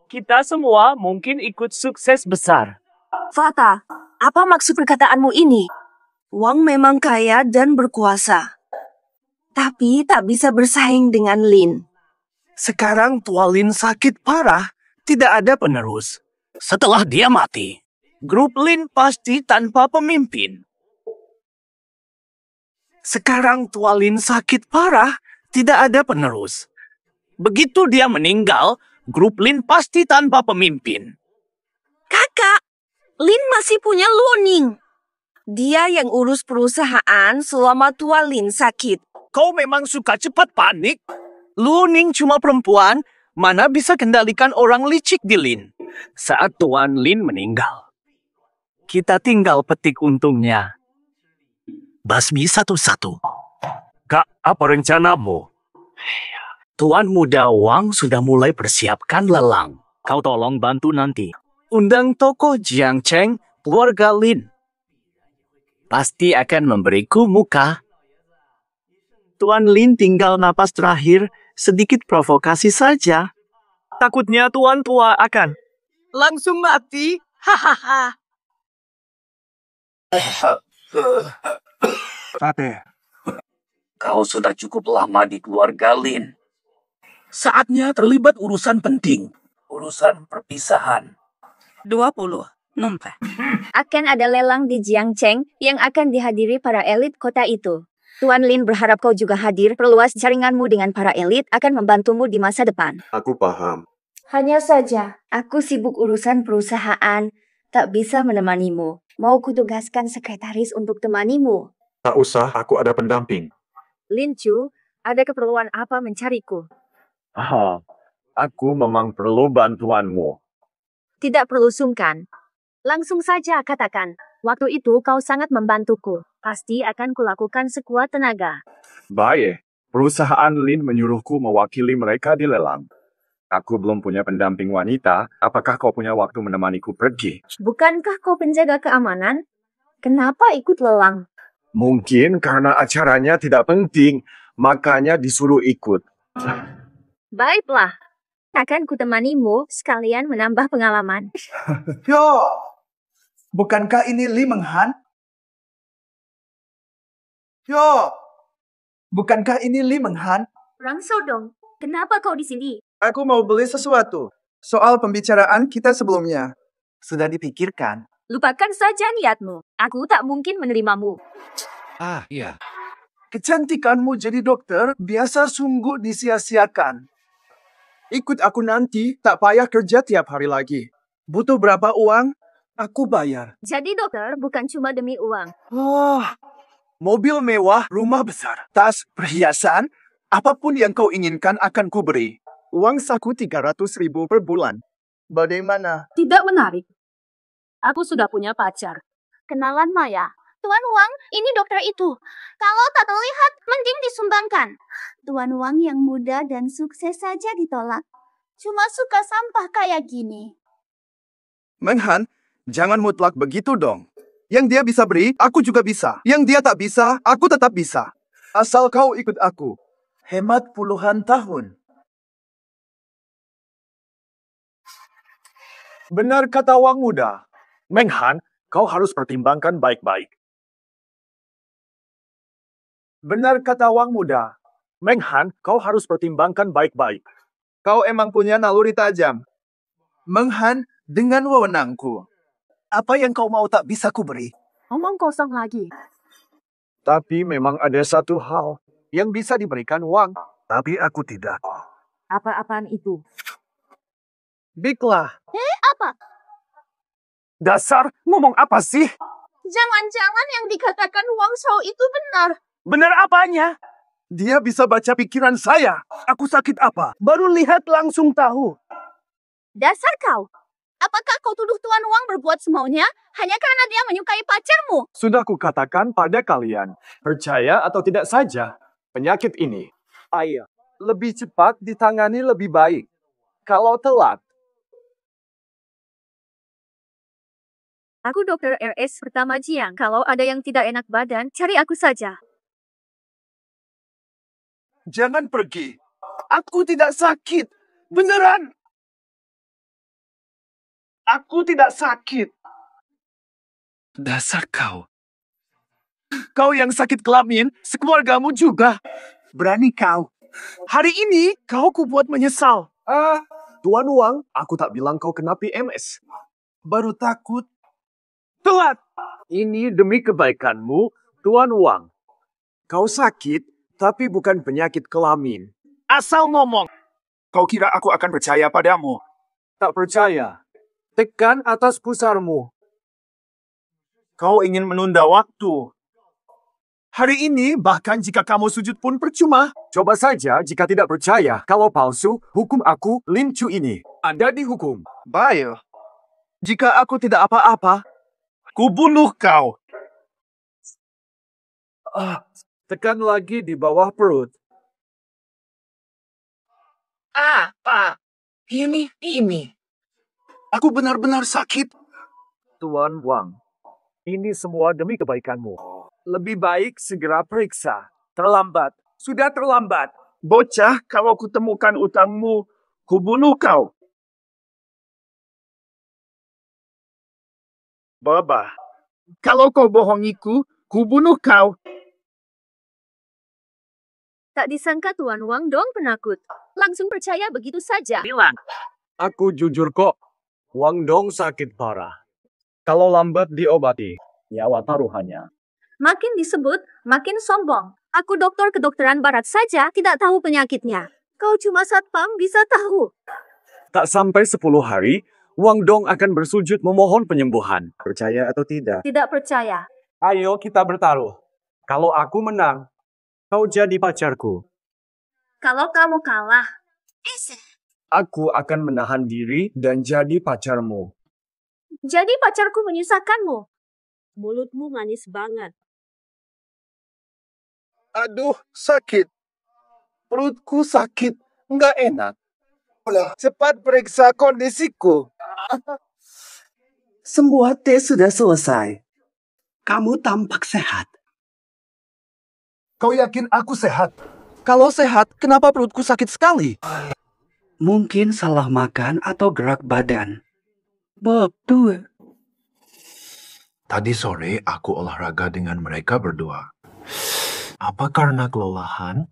Speaker 3: kita semua mungkin ikut sukses besar.
Speaker 4: Fata, apa maksud perkataanmu ini? Wang memang kaya dan berkuasa, tapi tak bisa bersaing dengan Lin.
Speaker 3: Sekarang Tuan Lin sakit parah, tidak ada penerus. Setelah dia mati, grup Lin pasti tanpa pemimpin. Sekarang Tuan Lin sakit parah, tidak ada penerus. Begitu dia meninggal, grup Lin pasti tanpa pemimpin.
Speaker 4: Kakak, Lin masih punya Luo Ning. Dia yang urus perusahaan selama Tuan Lin sakit.
Speaker 3: Kau memang suka cepat panik? Luo Ning cuma perempuan, mana bisa kendalikan orang licik di Lin. Saat Tuan Lin meninggal, kita tinggal petik untungnya. Basmi satu-satu.
Speaker 7: Kak, apa rencanamu?
Speaker 3: Tuan Muda Wang sudah mulai persiapkan lelang. Kau tolong bantu nanti. Undang tokoh Jiang Cheng, keluarga Lin. Pasti akan memberiku muka. Tuan Lin tinggal napas terakhir, sedikit provokasi saja. Takutnya Tuan tua akan langsung mati. Hahaha.
Speaker 2: Tate,
Speaker 5: Kau sudah cukup lama di keluarga Lin.
Speaker 2: saatnya terlibat urusan penting.
Speaker 5: Urusan perpisahan.
Speaker 4: 20. Nomor.
Speaker 10: Akan ada lelang di Jiangcheng yang akan dihadiri para elit kota itu. Tuan Lin berharap kau juga hadir. Perluas jaringanmu dengan para elit akan membantumu di masa depan.
Speaker 7: Aku paham.
Speaker 10: Hanya saja, aku sibuk urusan perusahaan. Tak bisa menemanimu. Mau kutugaskan sekretaris untuk temanimu.
Speaker 7: Tak usah, aku ada pendamping.
Speaker 10: Lin Chu, ada keperluan apa mencariku?
Speaker 7: Aku memang perlu bantuanmu.
Speaker 10: Tidak perlu sungkan. Langsung saja katakan. Waktu itu kau sangat membantuku. Pasti akan kulakukan sekuat tenaga.
Speaker 7: Baik, perusahaan Lin menyuruhku mewakili mereka di lelang. Aku belum punya pendamping wanita. Apakah kau punya waktu menemaniku pergi?
Speaker 10: Bukankah kau penjaga keamanan? Kenapa ikut lelang?
Speaker 7: Mungkin karena acaranya tidak penting, makanya disuruh ikut.
Speaker 10: Baiklah. Akan kutemanimu sekalian menambah pengalaman.
Speaker 11: Yo, bukankah ini Li Menghan? Yo, bukankah ini Li Menghan?
Speaker 10: Rang Sodong, kenapa kau di sini?
Speaker 11: Aku mau beli sesuatu. Soal pembicaraan kita sebelumnya. Sudah dipikirkan.
Speaker 10: Lupakan saja niatmu. Aku tak mungkin menerimamu.
Speaker 2: Iya.
Speaker 11: Kecantikanmu jadi dokter biasa sungguh disia-siakan. Ikut aku nanti, tak payah kerja tiap hari lagi. Butuh berapa uang? Aku bayar.
Speaker 10: Jadi dokter bukan cuma demi uang.
Speaker 11: Mobil mewah, rumah besar, tas, perhiasan, apapun yang kau inginkan akan kuberi. Uang saku 300.000 per bulan. Bagaimana?
Speaker 10: Tidak menarik. Aku sudah punya pacar.
Speaker 1: Kenalan Maya. Tuan Wang, ini dokter itu. Kalau tak terlihat, mending disumbangkan. Tuan Wang yang muda dan sukses saja ditolak. Cuma suka sampah kayak gini.
Speaker 11: Menghan, jangan mutlak begitu dong. Yang dia bisa beri, aku juga bisa. Yang dia tak bisa, aku tetap bisa. Asal kau ikut aku. Hemat puluhan tahun.
Speaker 7: Benar kata Wang Muda. Menghan, kau harus pertimbangkan baik-baik. Benar kata Wang Muda. Menghan, kau harus pertimbangkan baik-baik.
Speaker 11: Kau emang punya naluri tajam. Menghan, dengan wewenangku. Apa yang kau mau tak bisa kuberi?
Speaker 10: Omong kosong lagi.
Speaker 7: Tapi memang ada satu hal yang bisa diberikan Wang. Tapi aku tidak.
Speaker 10: Apa-apaan itu?
Speaker 7: Baiklah.
Speaker 1: Apa?
Speaker 3: Dasar, ngomong apa sih?
Speaker 1: Jangan-jangan yang dikatakan Wang Shao itu benar.
Speaker 3: Benar apanya?
Speaker 11: Dia bisa baca pikiran saya. Aku sakit apa?
Speaker 3: Baru lihat langsung tahu.
Speaker 1: Dasar kau. Apakah kau tuduh Tuan Wang berbuat semaunya hanya karena dia menyukai pacarmu?
Speaker 7: Sudah kukatakan pada kalian, percaya atau tidak saja, penyakit ini, lebih cepat ditangani lebih baik. Kalau telat,
Speaker 10: Aku dokter RS pertama Jiang. Kalau ada yang tidak enak badan, cari aku saja.
Speaker 11: Jangan pergi. Aku tidak sakit. Beneran. Aku tidak sakit. Dasar kau. Kau yang sakit kelamin, sekeluargamu juga. Berani kau. Hari ini kau kubuat menyesal.
Speaker 7: Tuan Wang, aku tak bilang kau kena PMS.
Speaker 11: Baru takut.
Speaker 7: Telat. Ini demi kebaikanmu, Tuan Wang. Kau sakit, tapi bukan penyakit kelamin.
Speaker 3: Asal ngomong.
Speaker 11: Kau kira aku akan percaya padamu?
Speaker 7: Tak percaya. Tekan atas pusarmu.
Speaker 11: Kau ingin menunda waktu. Hari ini, bahkan jika kamu sujud pun percuma.
Speaker 7: Coba saja jika tidak percaya. Kalau palsu, hukum aku, Lin Chu ini. Anda dihukum.
Speaker 11: Baik. Jika aku tidak apa-apa, kubunuh kau.
Speaker 7: Tekan lagi di bawah perut.
Speaker 2: Apa? Ini.
Speaker 11: Aku benar-benar sakit.
Speaker 7: Tuan Wang, ini semua demi kebaikanmu. Lebih baik segera periksa. Terlambat,
Speaker 3: Sudah terlambat.
Speaker 2: Bocah, kalau kutemukan utangmu, kubunuh kau. Baba, kalau kau bohongiku, kubunuh kau.
Speaker 10: Tak disangka Tuan Wang Dong penakut. Langsung percaya begitu saja.
Speaker 3: Bilang.
Speaker 7: Aku jujur kok. Wang Dong sakit parah. Kalau lambat diobati, nyawa taruhannya.
Speaker 10: Makin disebut, makin sombong. Aku dokter kedokteran barat saja tidak tahu penyakitnya. Kau cuma satpam bisa tahu.
Speaker 7: Tak sampai 10 hari, Wang Dong akan bersujud memohon penyembuhan. Percaya atau tidak?
Speaker 10: Tidak percaya.
Speaker 7: Ayo kita bertaruh. Kalau aku menang, kau jadi pacarku.
Speaker 10: Kalau kamu kalah,
Speaker 7: Aku akan menahan diri dan jadi pacarmu.
Speaker 10: jadi pacarku menyusahkanmu. Mulutmu manis banget.
Speaker 2: Aduh, sakit. Perutku sakit. Nggak enak. Cepat periksa kondisiku.
Speaker 12: Semua tes sudah selesai. Kamu tampak sehat.
Speaker 2: Kau yakin aku sehat?
Speaker 11: Kalau sehat, kenapa perutku sakit sekali?
Speaker 12: Mungkin salah makan atau gerak badan. Bab 2.
Speaker 9: Tadi sore aku olahraga dengan mereka berdua. Apa karena kelelahan?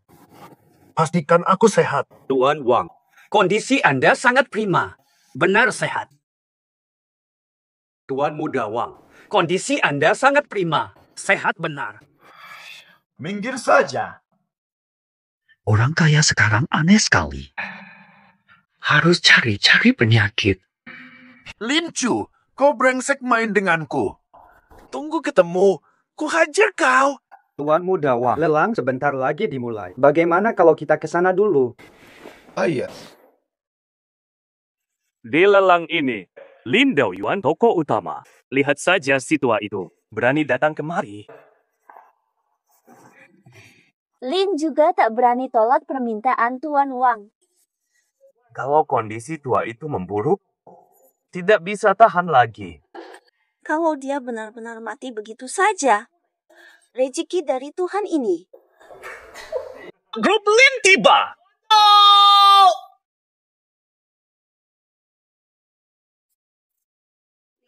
Speaker 2: Pastikan aku sehat.
Speaker 12: Tuan Wang, kondisi Anda sangat prima. Benar sehat. Tuan Muda Wang, kondisi Anda sangat prima. Sehat benar.
Speaker 2: Minggir saja.
Speaker 12: Orang kaya sekarang aneh sekali. Harus cari-cari penyakit.
Speaker 2: Lin Chu, kau brengsek main denganku. Tunggu ketemu. Ku hajar kau.
Speaker 13: Tuan Muda Wang, lelang sebentar lagi dimulai. Bagaimana kalau kita ke sana dulu?
Speaker 2: Iya.
Speaker 14: Di lelang ini, Lin Daoyuan tokoh utama. Lihat saja si tua itu. Berani datang kemari.
Speaker 6: Lin juga tak berani tolak permintaan Tuan Wang.
Speaker 5: Kalau kondisi tua itu memburuk, tidak bisa tahan lagi.
Speaker 4: Kalau dia benar-benar mati begitu saja, rezeki dari Tuhan ini.
Speaker 3: Grup Lin tiba.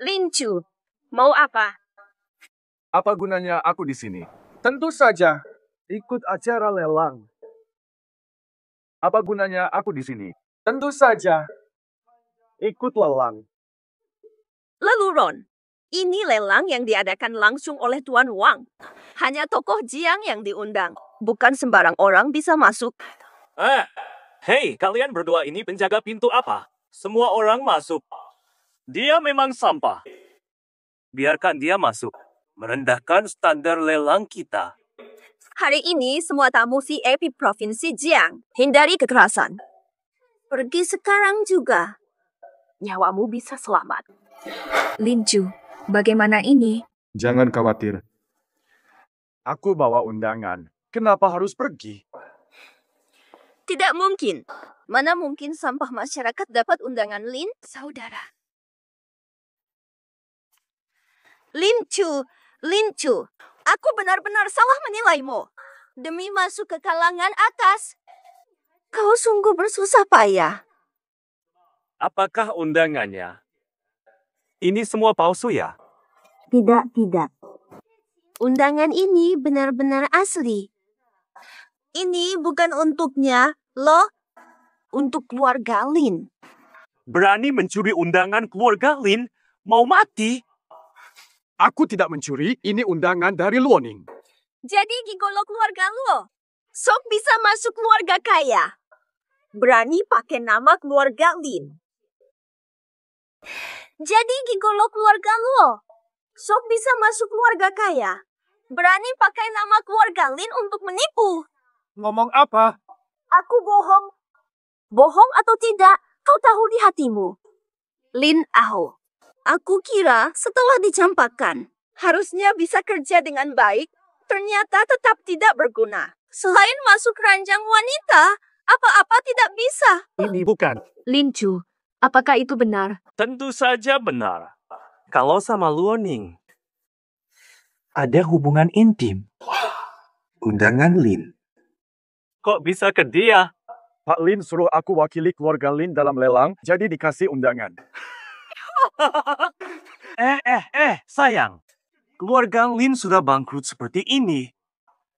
Speaker 1: Lin Chu, mau apa?
Speaker 7: Apa gunanya aku di sini?
Speaker 2: Tentu saja.
Speaker 7: Ikut acara lelang. Apa gunanya aku di sini?
Speaker 2: Tentu saja.
Speaker 7: Ikut lelang.
Speaker 1: Lalu Ron, ini lelang yang diadakan langsung oleh Tuan Wang. Hanya tokoh Jiang yang diundang. Bukan sembarang orang bisa masuk.
Speaker 14: Hei, kalian berdua ini penjaga pintu apa? Semua orang masuk. Dia memang sampah.
Speaker 5: Biarkan dia masuk. Merendahkan standar lelang kita.
Speaker 1: Hari ini semua tamu CAP Provinsi Jiang. Hindari kekerasan. Pergi sekarang juga. Nyawamu bisa selamat.
Speaker 10: Lin Chu, bagaimana ini?
Speaker 7: Jangan khawatir. Aku bawa undangan. Kenapa harus pergi?
Speaker 1: Tidak mungkin. Mana mungkin sampah masyarakat dapat undangan Lin, saudara? Lin Chu, aku benar-benar salah menilaimu. Demi masuk ke kalangan atas, kau sungguh bersusah payah.
Speaker 14: Apakah undangannya? Ini semua palsu ya?
Speaker 6: Tidak.
Speaker 1: Undangan ini benar-benar asli. Ini bukan untuknya, loh. Untuk keluarga Lin.
Speaker 14: Berani mencuri undangan keluarga Lin? Mau mati?
Speaker 7: Aku tidak mencuri. Ini undangan dari Luoning.
Speaker 1: Jadi gigolo keluarga lo. Sok bisa masuk keluarga kaya. Berani pakai nama keluarga Lin. Jadi gigolo keluarga lo. Sok bisa masuk keluarga kaya. Berani pakai nama keluarga Lin untuk menipu.
Speaker 2: Ngomong apa?
Speaker 1: Aku bohong. Bohong atau tidak, kau tahu di hatimu. Lin Aho. Aku kira setelah dicampakkan, harusnya bisa kerja dengan baik, ternyata tetap tidak berguna. Selain masuk ranjang wanita, apa-apa tidak bisa.
Speaker 14: Ini bukan.
Speaker 10: Lin Chu, apakah itu benar?
Speaker 14: Tentu saja benar. Kalau sama Luoning.
Speaker 12: Ada hubungan intim. Undangan Lin.
Speaker 14: Kok bisa ke dia?
Speaker 7: Pak Lin suruh aku wakili keluarga Lin dalam lelang, jadi dikasih undangan.
Speaker 14: Sayang. Keluarga Lin sudah bangkrut seperti ini.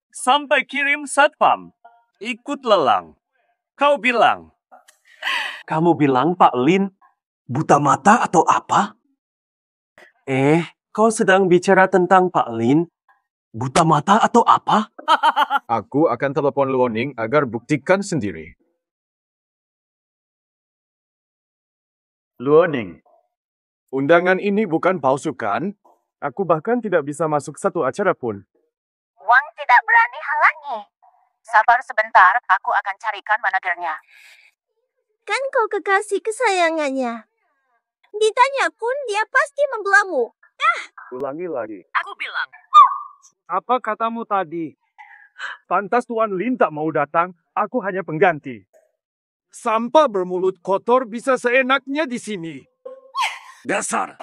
Speaker 14: Sampai kirim satpam. Ikut lelang. Kamu bilang Pak Lin buta mata atau apa? Kau sedang bicara tentang Pak Lin? Buta mata atau apa?
Speaker 7: Aku akan telepon Luoning agar buktikan sendiri. Luoning, undangan ini bukan palsu kan? Aku bahkan tidak bisa masuk satu acara pun.
Speaker 1: Wang tidak berani halangi. Sabar sebentar, aku akan carikan manajernya.
Speaker 6: Kan kau kekasih kesayangannya. Ditanya pun dia pasti membelamu.
Speaker 7: Ulangi lagi.
Speaker 1: Aku bilang,
Speaker 7: Apa katamu tadi? Pantas Tuan Lin tak mau datang, aku hanya pengganti. Sampah bermulut kotor bisa seenaknya di sini.
Speaker 14: Dasar.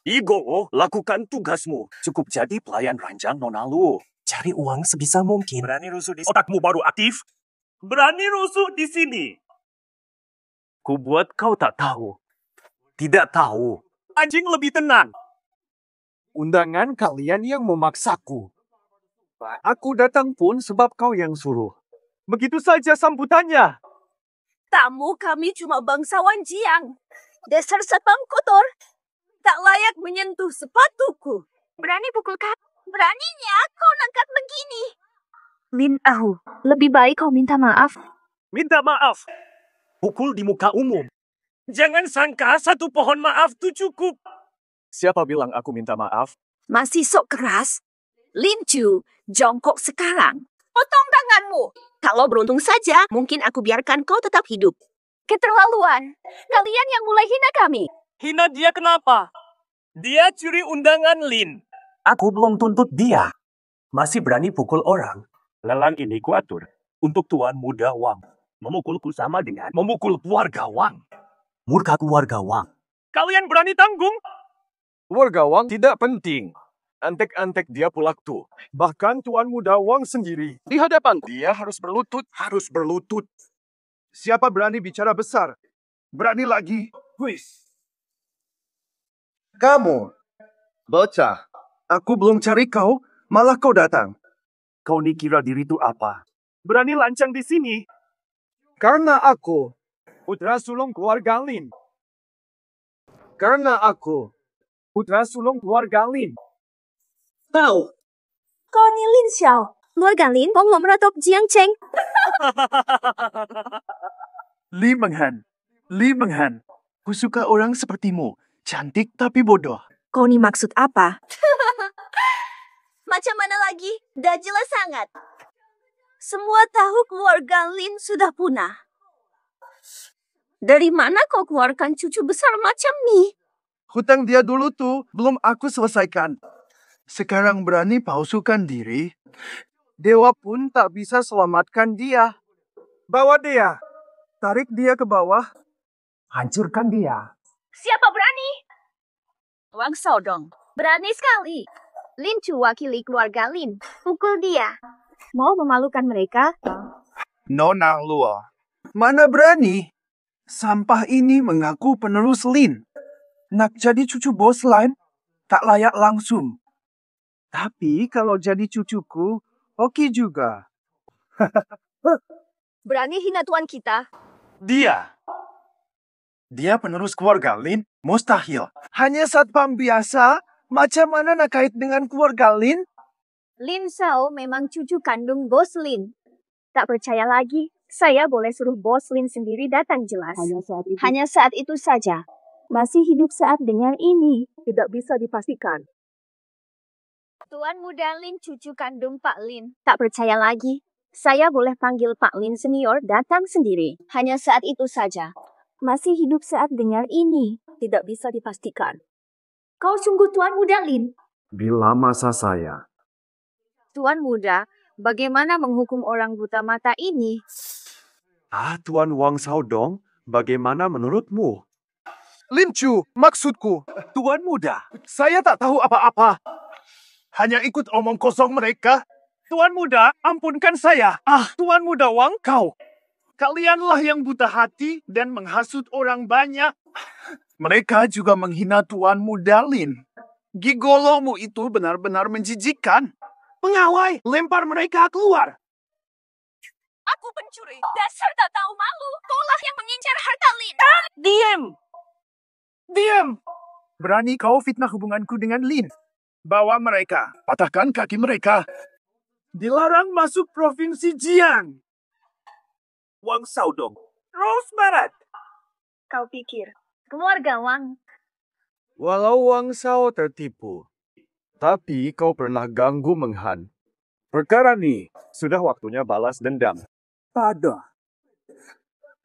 Speaker 14: Igo, lakukan tugasmu. Cukup jadi pelayan ranjang Nona Lu. Cari uang sebisa mungkin. Berani rusuh di otakmu baru aktif? Berani rusuh di sini. Ku buat kau tak tahu. Tidak tahu. Anjing lebih tenang.
Speaker 7: Undangan kalian yang memaksaku. Aku datang pun sebab kau yang suruh. Begitu saja sambutannya.
Speaker 4: Tamu kami cuma bangsawan Jiang. Dasar satpam kotor. Tak layak menyentuh sepatuku.
Speaker 1: berani pukul kau. Beraninya kau nekat begini.
Speaker 10: Lin Ahu, lebih baik kau minta maaf.
Speaker 14: Minta maaf. Pukul di muka umum. Jangan sangka satu pohon maaf tuh cukup.
Speaker 7: Siapa bilang aku minta maaf?
Speaker 4: Masih sok keras? Lin Chu, jongkok sekarang. Potong tanganmu. Kalau beruntung saja, mungkin aku biarkan kau tetap hidup.
Speaker 1: Keterlaluan. Kalian yang mulai hina kami.
Speaker 14: Hina dia kenapa? Dia curi undangan Lin. Aku belum tuntut dia. Masih berani pukul orang. Lelang ini kuatur untuk Tuan Muda Wang. Memukulku sama dengan memukul keluarga Wang. Murka keluarga Wang. Kalian berani tanggung?
Speaker 7: Keluarga Wang tidak penting. Antek-antek dia pulak tuh. Bahkan Tuan Muda Wang sendiri. Di hadapan dia harus berlutut. Harus berlutut. Siapa berani bicara besar? Berani lagi. Wis. Kamu. Bocah. Aku belum cari kau, malah kau datang.
Speaker 14: Kau dikira diri itu apa? Berani lancang di sini?
Speaker 7: Karena aku putra sulung keluarga Lin. Karena aku putra sulung keluarga Lin.
Speaker 10: Tahu. Kau ni Lin Xiao. Keluarga Lin, Pong Meratop Jiang Cheng.
Speaker 11: Li Menghan. Li Menghan. Ku suka orang sepertimu. Cantik tapi bodoh.
Speaker 10: Kau ni maksud apa?
Speaker 4: Macam mana lagi? Dah jelas sangat. Semua tahu keluarga Lin sudah punah. Dari mana kau keluarkan cucu besar macam ni?
Speaker 11: Hutang dia dulu tuh belum aku selesaikan. Sekarang berani palsukan diri. Dewa pun tak bisa selamatkan dia. Bawa dia. Tarik dia ke bawah.
Speaker 2: Hancurkan dia.
Speaker 1: Siapa berani?
Speaker 4: Wang Saodong.
Speaker 1: Berani sekali. Lin Chu wakili keluarga Lin. Pukul dia.
Speaker 10: Mau memalukan mereka?
Speaker 11: Nona Luo. Mana berani? Sampah ini mengaku penerus Lin. Nak jadi cucu bos lain, tak layak langsung. Tapi kalau jadi cucuku, oke juga.
Speaker 4: Berani hina tuan kita?
Speaker 11: Dia penerus keluarga Lin? Mustahil. Hanya satpam biasa? Macam mana nak kait dengan keluarga Lin?
Speaker 10: Lin Xiao memang cucu kandung Bos Lin. Tak percaya lagi, saya boleh suruh Bos Lin sendiri datang jelas. Hanya saat itu saja. Masih hidup saat dengar ini.
Speaker 4: Tidak bisa dipastikan.
Speaker 10: Tuan Muda Lin cucu kandung Pak Lin. Tak percaya lagi. Saya boleh panggil Pak Lin senior datang sendiri. Hanya saat itu saja. Masih hidup saat dengar ini.
Speaker 4: Tidak bisa dipastikan.
Speaker 10: Kau sungguh Tuan Muda Lin.
Speaker 7: Bila masa saya.
Speaker 10: Tuan Muda, bagaimana menghukum orang buta mata ini?
Speaker 7: Tuan Wang Saodong, bagaimana menurutmu?
Speaker 11: Lin Chu, maksudku.
Speaker 7: Tuan Muda.
Speaker 11: Saya tak tahu apa-apa. Hanya ikut omong kosong mereka.
Speaker 2: Tuan Muda, ampunkan saya. Tuan Muda Wang, kalianlah yang buta hati dan menghasut orang banyak. Mereka juga menghina Tuan Muda Lin. Gigolomu itu benar-benar menjijikkan. Pengawai, lempar mereka keluar.
Speaker 1: Aku pencuri. Dasar tak tahu malu. Kaulah yang mengincar harta Lin.
Speaker 2: Diam! Berani kau fitnah hubunganku dengan Lin? Bawa mereka. Patahkan kaki mereka. Dilarang masuk provinsi Jiang.
Speaker 14: Wang Saudong, Rose Barat.
Speaker 10: Kau pikir, keluarga Wang.
Speaker 7: Walau Wang Sao tertipu, tapi kau pernah ganggu Meng Han. Perkara ini sudah waktunya balas dendam.
Speaker 11: Pada.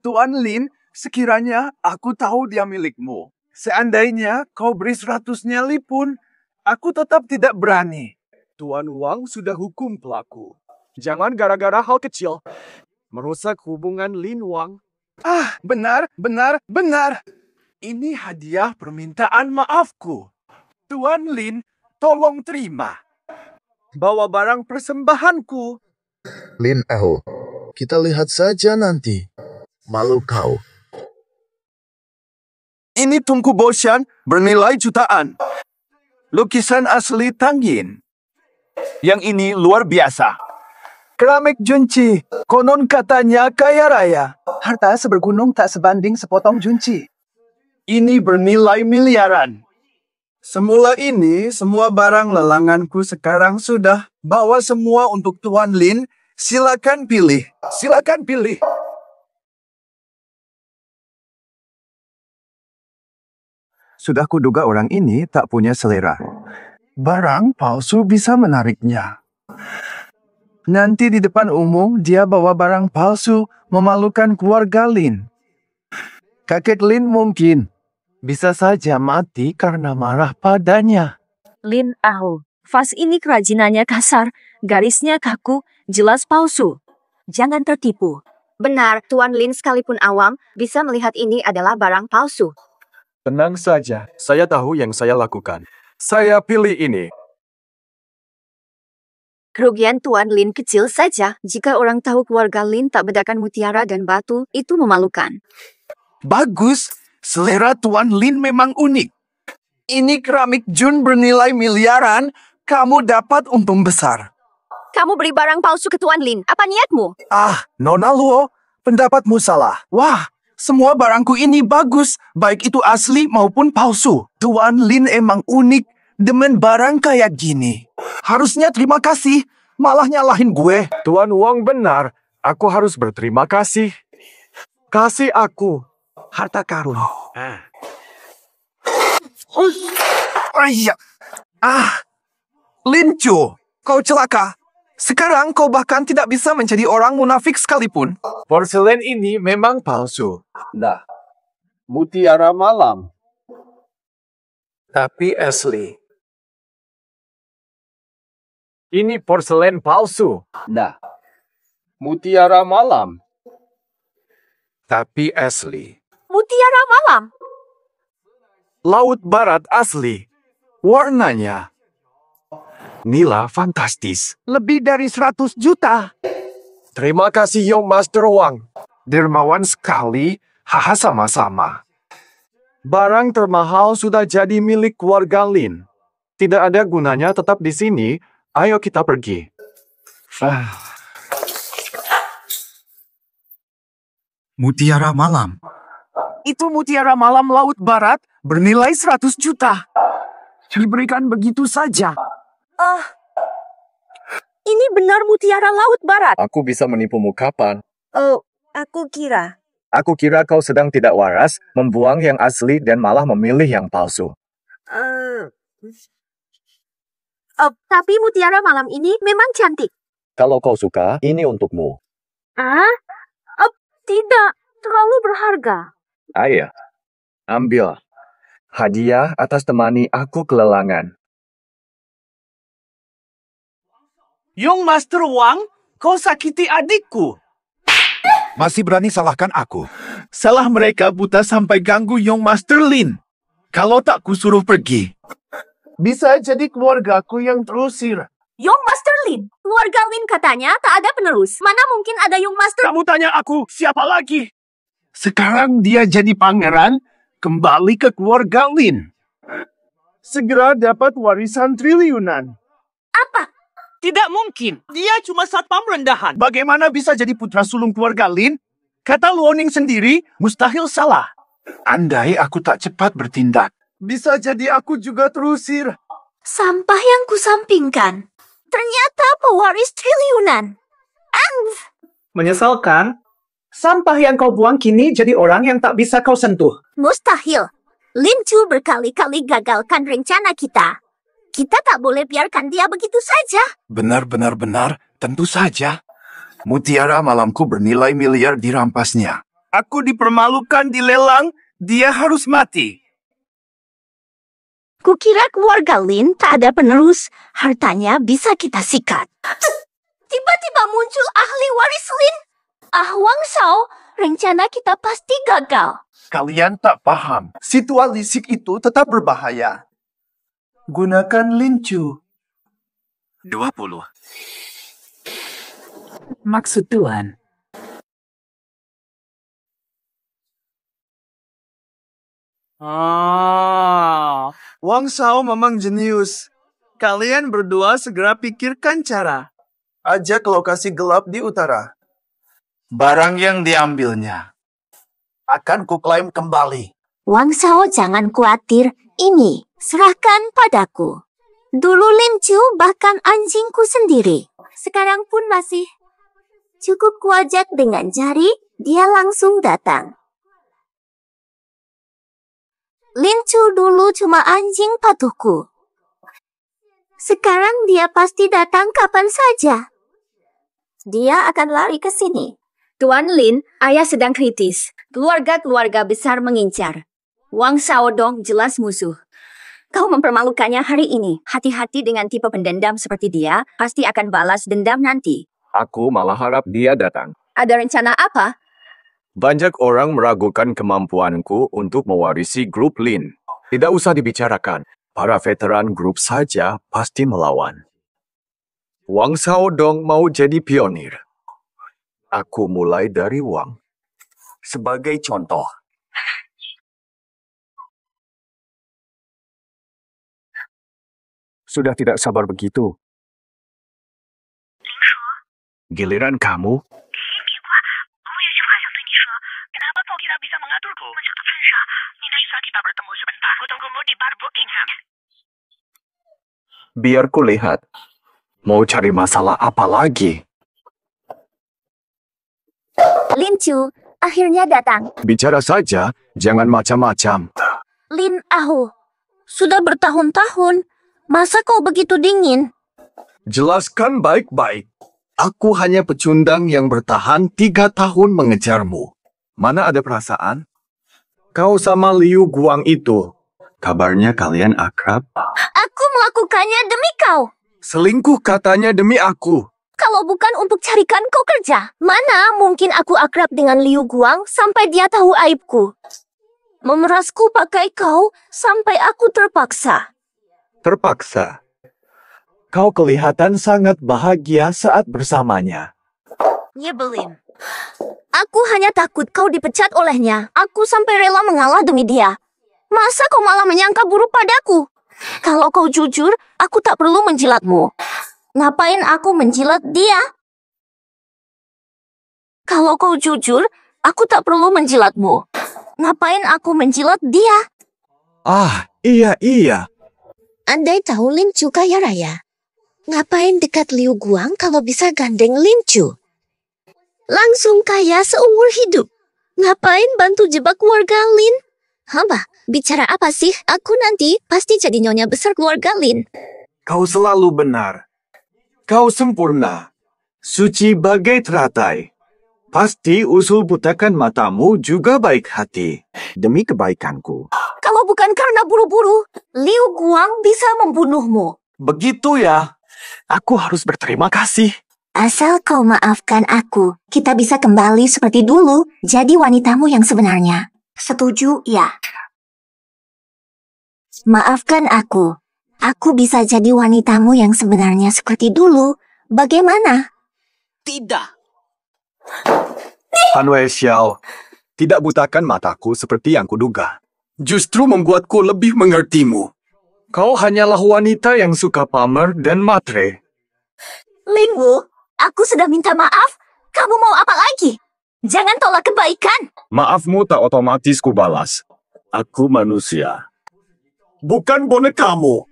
Speaker 11: Tuan Lin, sekiranya aku tahu dia milikmu. Seandainya kau beri 100 nyali pun, aku tetap tidak berani.
Speaker 7: Tuan Wang sudah hukum pelaku. Jangan gara-gara hal kecil merusak hubungan Lin Wang.
Speaker 11: Benar. Ini hadiah permintaan maafku. Tuan Lin, tolong terima. Bawa barang persembahanku.
Speaker 15: Lin Eho, kita lihat saja nanti. Malu kau.
Speaker 11: Ini tungku Boshan bernilai jutaan. Lukisan asli Tang Yin. Yang ini luar biasa. Keramik Junci, konon katanya kaya raya. Harta sebergunung tak sebanding sepotong Junci. Ini bernilai miliaran. Semula ini, semua barang lelanganku sekarang sudah. Bawa semua untuk Tuan Lin. Silakan pilih. Sudah kuduga orang ini tak punya selera. Barang palsu bisa menariknya. Nanti di depan umum dia bawa barang palsu memalukan keluarga Lin. Kakek Lin mungkin bisa saja mati karena marah padanya.
Speaker 10: Lin Aho, vas ini kerajinannya kasar, garisnya kaku, jelas palsu. Jangan tertipu.
Speaker 4: Benar, Tuan Lin sekalipun awam bisa melihat ini adalah barang palsu.
Speaker 7: Tenang saja, saya tahu yang saya lakukan. Saya pilih ini.
Speaker 4: Kerugian Tuan Lin kecil saja. Jika orang tahu keluarga Lin tak bedakan mutiara dan batu, itu memalukan.
Speaker 11: Bagus, selera Tuan Lin memang unik. Ini keramik Jun bernilai miliaran, kamu dapat untung besar.
Speaker 4: Kamu beri barang palsu ke Tuan Lin, apa niatmu?
Speaker 11: Nona Luo, pendapatmu salah. Wah, semua barangku ini bagus, baik itu asli maupun palsu. Tuan Lin emang unik, demen barang kayak gini. Harusnya terima kasih, malah nyalahin gue.
Speaker 7: Tuan Wang benar, aku harus berterima kasih. Kasih aku
Speaker 11: harta karun. Lin Chu, kau celaka. Sekarang kau bahkan tidak bisa menjadi orang munafik sekalipun.
Speaker 7: Porselen ini memang palsu. Nah, mutiara malam.
Speaker 2: Tapi asli.
Speaker 7: Ini porselen palsu. Nah, mutiara malam.
Speaker 2: Tapi asli.
Speaker 10: Mutiara malam.
Speaker 11: Laut Barat asli. Warnanya nila fantastis. Lebih dari 100 juta.
Speaker 7: Terima kasih Young Master Wang.
Speaker 11: Dermawan sekali. Haha sama-sama.
Speaker 7: Barang termahal sudah jadi milik keluarga Lin. Tidak ada gunanya tetap di sini. Ayo kita pergi.
Speaker 11: Mutiara malam. Itu mutiara malam Laut Barat bernilai 100 juta. Diberikan begitu saja.
Speaker 10: Ini benar mutiara Laut Barat.
Speaker 7: Aku bisa menipumu kapan?
Speaker 10: Aku kira.
Speaker 7: Aku kira kau sedang tidak waras, membuang yang asli dan malah memilih yang palsu.
Speaker 10: Tapi mutiara malam ini memang cantik.
Speaker 7: Kalau kau suka, ini untukmu.
Speaker 10: Tidak, terlalu berharga.
Speaker 7: Ayo, ambil. Hadiah atas temani aku kelelangan.
Speaker 2: Young Master Wang, kau sakiti adikku.
Speaker 11: Masih berani salahkan aku. Salah mereka buta sampai ganggu Young Master Lin. Kalau tak kusuruh pergi. Bisa jadi keluargaku yang terusir.
Speaker 10: Young Master Lin. Lin. Keluarga Lin katanya tak ada penerus. Mana mungkin ada Young Master?
Speaker 2: Kamu tanya aku, siapa lagi? Sekarang dia jadi pangeran, kembali ke keluarga Lin. Segera dapat warisan triliunan.
Speaker 10: Apa?
Speaker 3: Tidak mungkin. Dia cuma satpam rendahan.
Speaker 2: Bagaimana bisa jadi putra sulung keluarga Lin? Kata Luoning sendiri, mustahil salah. Andai aku tak cepat bertindak, bisa jadi aku juga terusir.
Speaker 10: Sampah yang kusampingkan. Ternyata pewaris triliunan.
Speaker 13: Menyesalkan, sampah yang kau buang kini jadi orang yang tak bisa kau sentuh.
Speaker 10: Mustahil. Lin Chu berkali-kali gagalkan rencana kita. Kita tak boleh biarkan dia begitu saja.
Speaker 15: Benar, tentu saja. Mutiara malamku bernilai miliar dirampasnya.
Speaker 2: Aku dipermalukan di lelang, dia harus mati.
Speaker 10: Kukira keluarga Lin tak ada penerus, hartanya bisa kita sikat. Tiba-tiba muncul ahli waris Lin. Wang Shao, rencana kita pasti gagal.
Speaker 15: Kalian tak paham.
Speaker 11: Situasi lisik itu tetap berbahaya. Gunakan Lin Chu.
Speaker 9: 20.
Speaker 12: Maksud Tuan.
Speaker 11: Wang Shao memang jenius. Kalian berdua segera pikirkan cara. Ajak lokasi gelap di utara.
Speaker 15: Barang yang diambilnya akan kuklaim kembali.
Speaker 10: Wang Shao, jangan khawatir. Ini, serahkan padaku. Dulu Lin Chu bahkan anjingku sendiri. Sekarang pun masih. Cukup kuajak dengan jari, dia langsung datang. Lin Chu dulu cuma anjing patuhku. Sekarang dia pasti datang kapan saja. Dia akan lari ke sini. Tuan Lin, ayah sedang kritis. Keluarga-keluarga besar mengincar. Wang Xiaodong jelas musuh. Kau mempermalukannya hari ini. Hati-hati dengan tipe pendendam seperti dia, pasti akan balas dendam nanti.
Speaker 7: Aku malah harap dia datang.
Speaker 10: Ada rencana apa?
Speaker 7: Banyak orang meragukan kemampuanku untuk mewarisi grup Lin. Tidak usah dibicarakan. Para veteran grup saja pasti melawan. Wang Xiaodong mau jadi pionir. Aku mulai dari Wang. Sebagai contoh. Sudah tidak sabar begitu. Giliran kamu.
Speaker 16: Kenapa kau tidak bisa mengaturku? Bisa kita bertemu sebentar? Kutunggumu di bar Buckingham.
Speaker 7: Biar ku lihat. Mau cari masalah apa lagi?
Speaker 10: Lin Chu, akhirnya datang.
Speaker 7: Bicara saja, jangan macam-macam.
Speaker 10: Lin Ahu, sudah bertahun-tahun. Masa kau begitu dingin?
Speaker 7: Jelaskan baik-baik. Aku hanya pecundang yang bertahan 3 tahun mengejarmu. Mana ada perasaan? Kau sama Liu Guang itu. Kabarnya kalian akrab?
Speaker 10: Aku melakukannya demi kau.
Speaker 7: Selingkuh katanya demi aku.
Speaker 10: Kalau bukan untuk carikan kau kerja, mana mungkin aku akrab dengan Liu Guang sampai dia tahu aibku. Memerasku pakai kau sampai aku terpaksa.
Speaker 7: Terpaksa? Kau kelihatan sangat bahagia saat bersamanya.
Speaker 10: Nyebelin. Aku hanya takut kau dipecat olehnya. Aku sampai rela mengalah demi dia. Masa kau malah menyangka buruk padaku? Kalau kau jujur, aku tak perlu menjilatmu. Ngapain aku menjilat dia? Kalau kau jujur, aku tak perlu menjilatmu. Ngapain aku menjilat dia?
Speaker 7: Iya.
Speaker 10: Andai tahu Lin Chu kaya raya. Ngapain dekat Liu Guang kalau bisa gandeng Lin Chu? Langsung kaya seumur hidup. Ngapain bantu jebak keluarga Lin? Hamba, bicara apa sih? Aku nanti pasti jadi nyonya besar keluarga Lin.
Speaker 7: Kau selalu benar. Kau sempurna. Suci bagai teratai. Pasti usul butakan matamu juga baik hati. Demi kebaikanku.
Speaker 10: Kalau bukan karena buru-buru, Liu Guang bisa membunuhmu.
Speaker 7: Begitu ya. Aku harus berterima kasih.
Speaker 10: Asal kau maafkan aku, kita bisa kembali seperti dulu, jadi wanitamu yang sebenarnya. Setuju, ya? Maafkan aku. Aku bisa jadi wanitamu yang sebenarnya seperti dulu,
Speaker 1: Bagaimana?
Speaker 3: Tidak.
Speaker 7: Han Wei Xiao, tidak butakan mataku seperti yang kuduga. Justru membuatku lebih mengertimu. Kau hanyalah wanita yang suka pamer dan matre.
Speaker 1: Lin Wu, aku sudah minta maaf. Kamu mau apa lagi? Jangan tolak kebaikan.
Speaker 7: Maafmu tak otomatis kubalas. Aku manusia. Bukan bonekamu.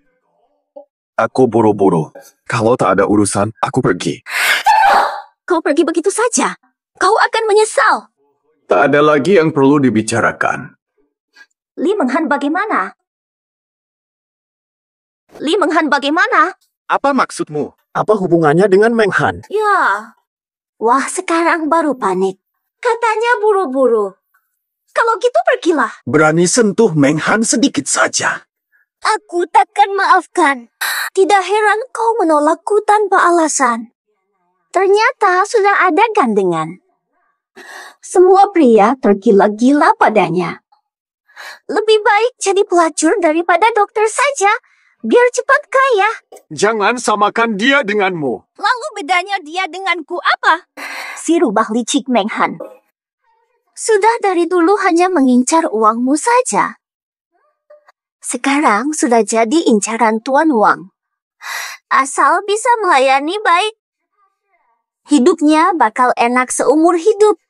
Speaker 7: Aku buru-buru. Kalau tak ada urusan, aku pergi.
Speaker 1: Kau pergi begitu saja. Kau akan menyesal.
Speaker 7: Tak ada lagi yang perlu dibicarakan.
Speaker 1: Li Menghan bagaimana? Li Menghan bagaimana?
Speaker 2: Apa maksudmu? Apa hubungannya dengan Menghan?
Speaker 1: Ya. Wah, sekarang baru panik. Katanya buru-buru. Kalau gitu pergilah.
Speaker 2: Berani sentuh Menghan sedikit saja.
Speaker 1: Aku takkan maafkan. Tidak heran kau menolakku tanpa alasan. Ternyata sudah ada gandengan. Semua pria tergila-gila padanya. Lebih baik jadi pelacur daripada dokter saja, biar cepat kaya.
Speaker 2: Jangan samakan dia denganmu.
Speaker 1: Lalu bedanya dia denganku apa? Si rubah licik Menghan. Sudah dari dulu hanya mengincar uangmu saja. Sekarang sudah jadi incaran Tuan Wang. Asal bisa melayani baik, hidupnya bakal enak seumur hidup.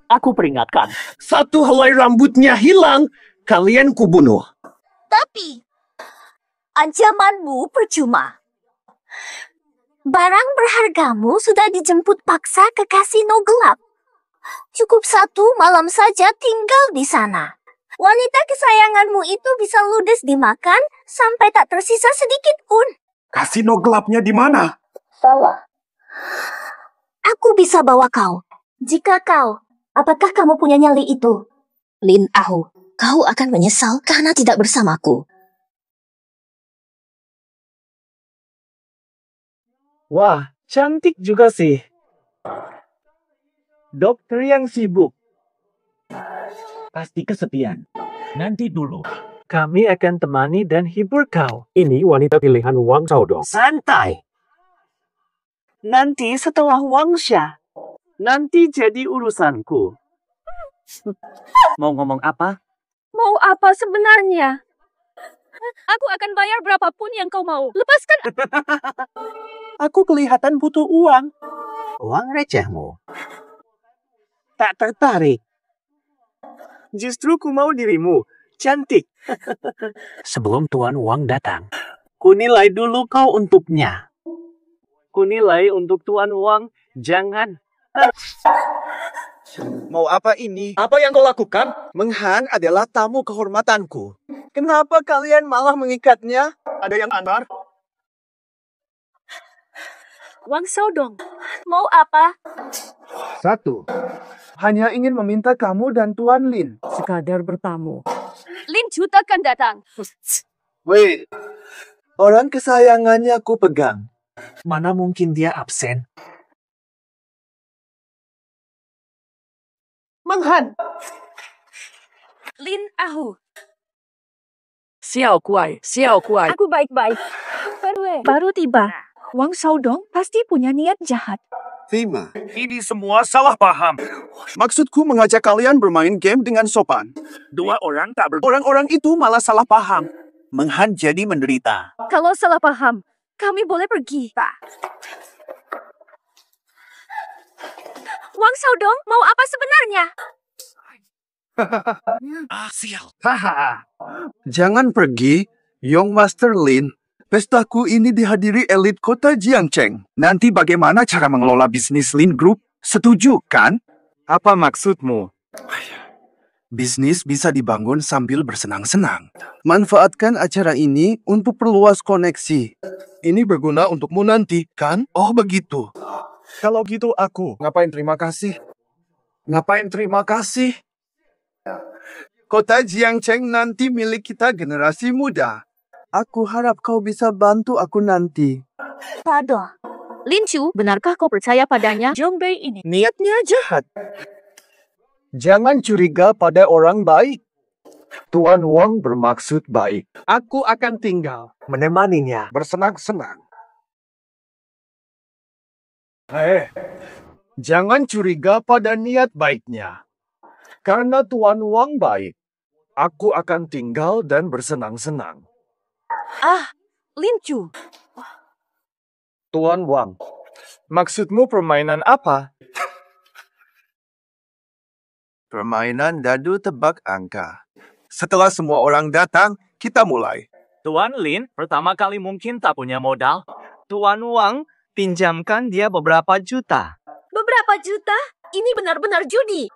Speaker 2: Aku peringatkan, satu helai rambutnya hilang, kalian kubunuh.
Speaker 1: Tapi, ancamanmu percuma. Barang berhargamu sudah dijemput paksa ke kasino gelap. Cukup 1 malam saja tinggal di sana. Wanita kesayanganmu itu bisa ludes dimakan sampai tak tersisa sedikit pun.
Speaker 2: Kasino gelapnya di mana?
Speaker 1: Salah. Aku bisa bawa kau. Jika kau, apakah kamu punya nyali itu? Lin Ahu, kau akan menyesal karena tidak bersamaku.
Speaker 12: Wah, cantik juga sih. Dokter yang sibuk. Pasti kesepian. Nanti dulu. Kami akan temani dan hibur kau.
Speaker 2: Ini wanita pilihan Wang Xiaodong.
Speaker 12: Santai. Nanti setelah Wang Xia. Nanti jadi urusanku. Mau ngomong apa?
Speaker 10: Mau apa sebenarnya? Aku akan bayar berapapun yang kau mau. Lepaskan.
Speaker 3: Aku kelihatan butuh uang. Uang recehmu. Tak tertarik. Justru ku mau dirimu. Cantik.
Speaker 12: Sebelum Tuan Wang datang, kunilai dulu kau untuknya. Kunilai untuk Tuan Wang, jangan.
Speaker 11: Mau apa ini?
Speaker 2: Apa yang kau lakukan?
Speaker 11: Menghan adalah tamu kehormatanku. Kenapa kalian malah mengikatnya?
Speaker 2: Ada yang antar?
Speaker 10: Wang Xiaodong, mau apa?
Speaker 11: 1. Hanya ingin meminta kamu dan Tuan Lin.
Speaker 10: Sekadar bertamu. Lin Chu takkan datang.
Speaker 11: Wait. Orang kesayangannya aku pegang.
Speaker 12: Mana mungkin dia absen?
Speaker 2: Menghan.
Speaker 10: Lin Ahu.
Speaker 12: Xiao Kuai.
Speaker 10: Aku baik-baik. Baru tiba. Wang Xiaodong pasti punya niat jahat.
Speaker 11: Terima.
Speaker 14: Ini semua salah paham.
Speaker 11: Maksudku mengajak kalian bermain game dengan sopan. Orang-orang itu malah salah paham.
Speaker 14: Menghan jadi menderita.
Speaker 10: Kalau salah paham, kami boleh pergi, Pak. Wang Xiaodong mau apa sebenarnya?
Speaker 14: Sial.
Speaker 11: Jangan pergi, Young Master Lin. Pestaku ini dihadiri elit kota Jiangcheng. Nanti bagaimana cara mengelola bisnis Lin Group? Setuju, kan? Apa maksudmu? Bisnis bisa dibangun sambil bersenang-senang. Manfaatkan acara ini untuk perluas koneksi. Ini berguna untukmu nanti, kan? Oh, begitu. Kalau gitu aku. Ngapain terima kasih? Kota Jiangcheng nanti milik kita generasi muda. Aku harap kau bisa bantu aku nanti.
Speaker 1: Pado.
Speaker 10: Lin Chu, benarkah kau percaya padanya? Zhong Bei ini.
Speaker 2: Niatnya jahat. Jangan curiga pada orang baik. Tuan Wang bermaksud baik. Aku akan tinggal menemaninya bersenang-senang.
Speaker 7: Jangan curiga pada niat baiknya. Karena Tuan Wang baik, aku akan tinggal dan bersenang-senang.
Speaker 10: Lin Chu.
Speaker 7: Tuan Wang, maksudmu permainan apa?
Speaker 11: Permainan dadu tebak angka. Setelah semua orang datang, kita mulai.
Speaker 17: Tuan Lin pertama kali mungkin tak punya modal. Tuan Wang pinjamkan dia beberapa juta.
Speaker 10: Beberapa juta? Ini benar-benar judi.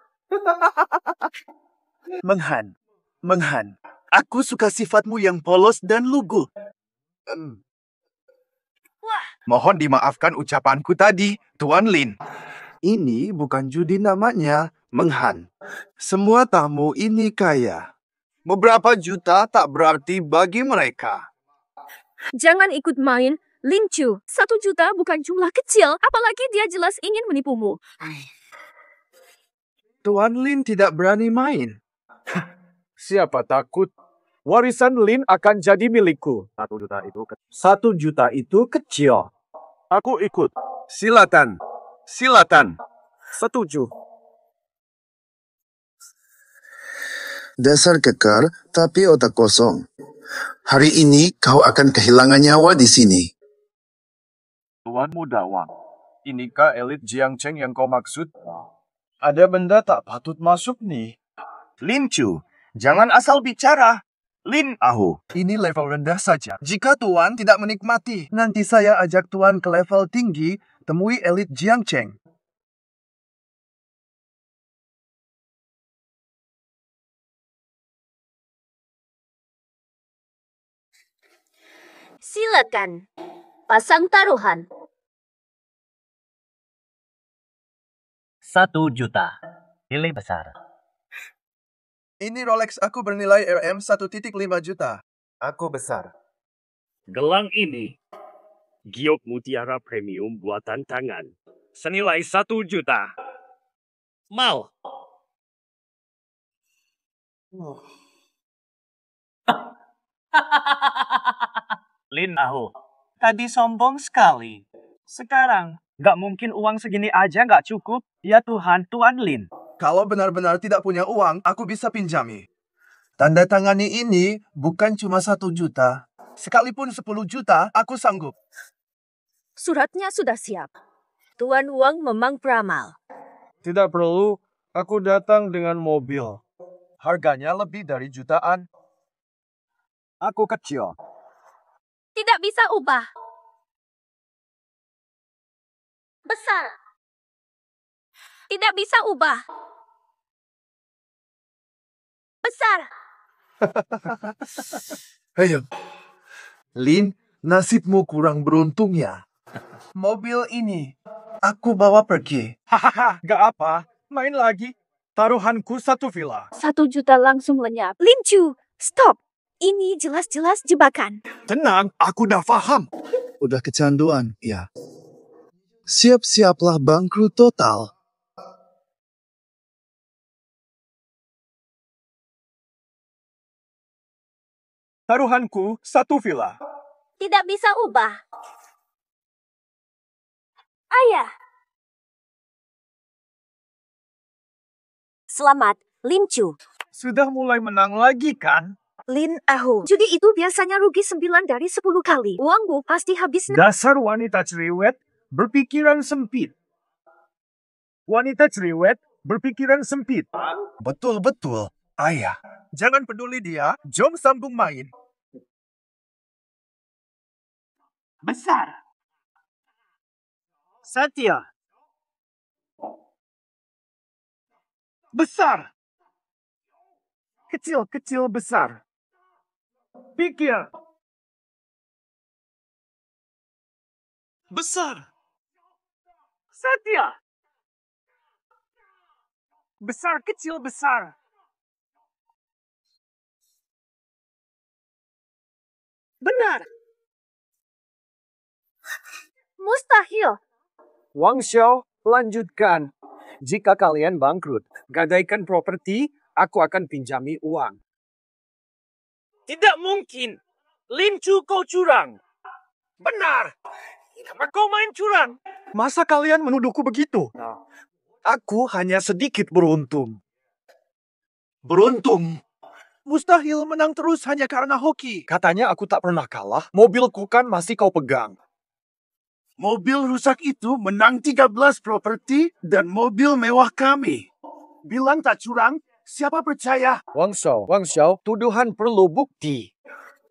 Speaker 11: Menghan, aku suka sifatmu yang polos dan lugu. Mohon dimaafkan ucapanku tadi, Tuan Lin. Ini bukan judi namanya, Menghan. Semua tamu ini kaya. Beberapa juta tak berarti bagi mereka.
Speaker 10: Jangan ikut main, Lin Chu. 1 juta bukan jumlah kecil, apalagi dia jelas ingin menipumu.
Speaker 11: Tuan Lin tidak berani main.
Speaker 7: Siapa takut? Warisan Lin akan jadi milikku. 1 juta itu kecil.
Speaker 14: Aku ikut.
Speaker 2: Silakan.
Speaker 7: Setuju.
Speaker 15: Dasar kekar, tapi otak kosong. Hari ini kau akan kehilangan nyawa di sini.
Speaker 7: Tuan Muda Wang, inikah elit Jiangcheng yang kau maksud? Ada benda tak patut masuk nih.
Speaker 11: Lin Chu, jangan asal bicara. Lin Ahu, ini level rendah saja. Jika Tuan tidak menikmati, nanti saya ajak Tuan ke level tinggi, temui elit Jiangcheng.
Speaker 10: Silakan. Pasang taruhan.
Speaker 17: 1 juta. Pilih besar.
Speaker 11: Ini Rolex aku bernilai RM 1,5 juta.
Speaker 7: Aku besar.
Speaker 14: Gelang ini giok mutiara premium buatan tangan. Senilai 1 juta. Mau?
Speaker 17: Lin Ahu, tadi sombong sekali. Sekarang, nggak mungkin uang segini aja nggak cukup. Ya Tuhan, Tuan Lin.
Speaker 11: Kalau benar-benar tidak punya uang, aku bisa pinjami. Tanda tangani ini bukan cuma 1 juta. Sekalipun 10 juta, aku sanggup.
Speaker 10: Suratnya sudah siap. Tuan Wang memang peramal.
Speaker 7: Tidak perlu, aku datang dengan mobil. Harganya lebih dari jutaan. Aku kecil.
Speaker 10: Tidak bisa ubah. Besar. Tidak bisa ubah. Besar.
Speaker 11: Ayo. Lin, nasibmu kurang beruntung ya. Mobil ini, aku bawa pergi.
Speaker 7: Hahaha, gak apa. Main lagi. Taruhanku 1 villa.
Speaker 10: 1 juta langsung lenyap. Lin Chu, stop. Ini jelas-jelas jebakan.
Speaker 11: Tenang, aku udah paham. Udah kecanduan, ya. Siap-siaplah bangkrut total.
Speaker 7: Taruhanku 1 villa.
Speaker 10: Tidak bisa ubah. Ayah. Selamat, Lin Chu.
Speaker 7: Sudah mulai menang lagi kan?
Speaker 10: Lin Ahu. Judi itu biasanya rugi 9 dari 10 kali. Uangmu pasti habis.
Speaker 7: Dasar wanita cerewet berpikiran sempit. Wanita cerewet berpikiran sempit.
Speaker 11: Betul-betul. Ayah, jangan peduli dia. Jom sambung main.
Speaker 17: Besar. Satya.
Speaker 7: Besar. Kecil-kecil besar. Pikir.
Speaker 14: Besar.
Speaker 7: Satya. Besar, kecil, besar.
Speaker 10: Benar. Mustahil.
Speaker 7: Wang Xiao, lanjutkan. Jika kalian bangkrut, gadaikan properti, aku akan pinjami uang.
Speaker 14: Tidak mungkin. Lin Chu kau curang.
Speaker 2: Benar.
Speaker 3: Karena kau main curang.
Speaker 7: Masa kalian menuduhku begitu? Aku hanya sedikit beruntung.
Speaker 2: Beruntung. Mustahil menang terus hanya karena hoki.
Speaker 7: Katanya aku tak pernah kalah. Mobilku kan masih kau pegang.
Speaker 2: Mobil rusak itu menang 13 properti dan mobil mewah kami. Bilang tak curang, siapa percaya?
Speaker 7: Wang Xiao, tuduhan perlu bukti.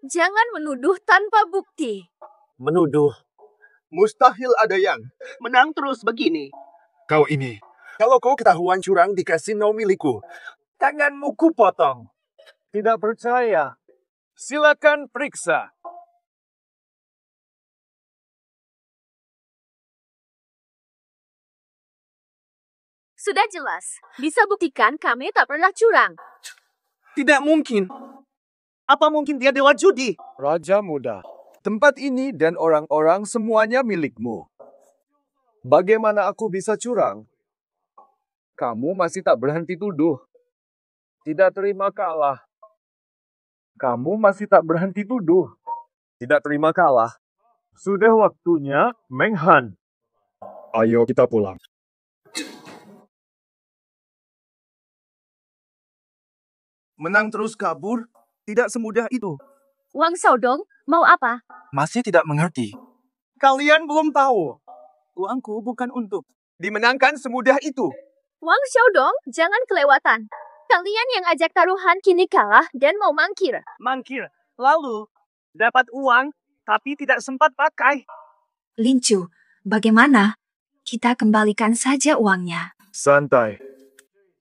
Speaker 10: Jangan menuduh tanpa bukti.
Speaker 3: Menuduh.
Speaker 2: Mustahil ada yang menang terus begini.
Speaker 7: Kau ini, kalau kau ketahuan curang di kasino milikku, tanganmu kupotong.
Speaker 3: Tidak percaya. Silakan periksa.
Speaker 10: Sudah jelas. Bisa buktikan kami tak pernah curang.
Speaker 3: Tidak mungkin. Apa mungkin dia dewa judi?
Speaker 7: Raja muda, tempat ini dan orang-orang semuanya milikmu. Bagaimana aku bisa curang? Kamu masih tak berhenti tuduh. Tidak terima kalah. Kamu masih tak berhenti tuduh. Tidak terima kalah.
Speaker 3: Sudah waktunya, Meng Han.
Speaker 7: Ayo kita pulang.
Speaker 11: Menang terus kabur? Tidak semudah itu.
Speaker 10: Wang Xiaodong, mau apa?
Speaker 11: Masih tidak mengerti.
Speaker 3: Kalian belum tahu.
Speaker 11: Uangku bukan untuk
Speaker 7: dimenangkan semudah itu.
Speaker 10: Wang Xiaodong, jangan kelewatan. Kalian yang ajak taruhan kini kalah dan mau mangkir.
Speaker 17: Mangkir, lalu dapat uang tapi tidak sempat pakai.
Speaker 4: Lin Chu, bagaimana? Kita kembalikan saja uangnya.
Speaker 7: Santai.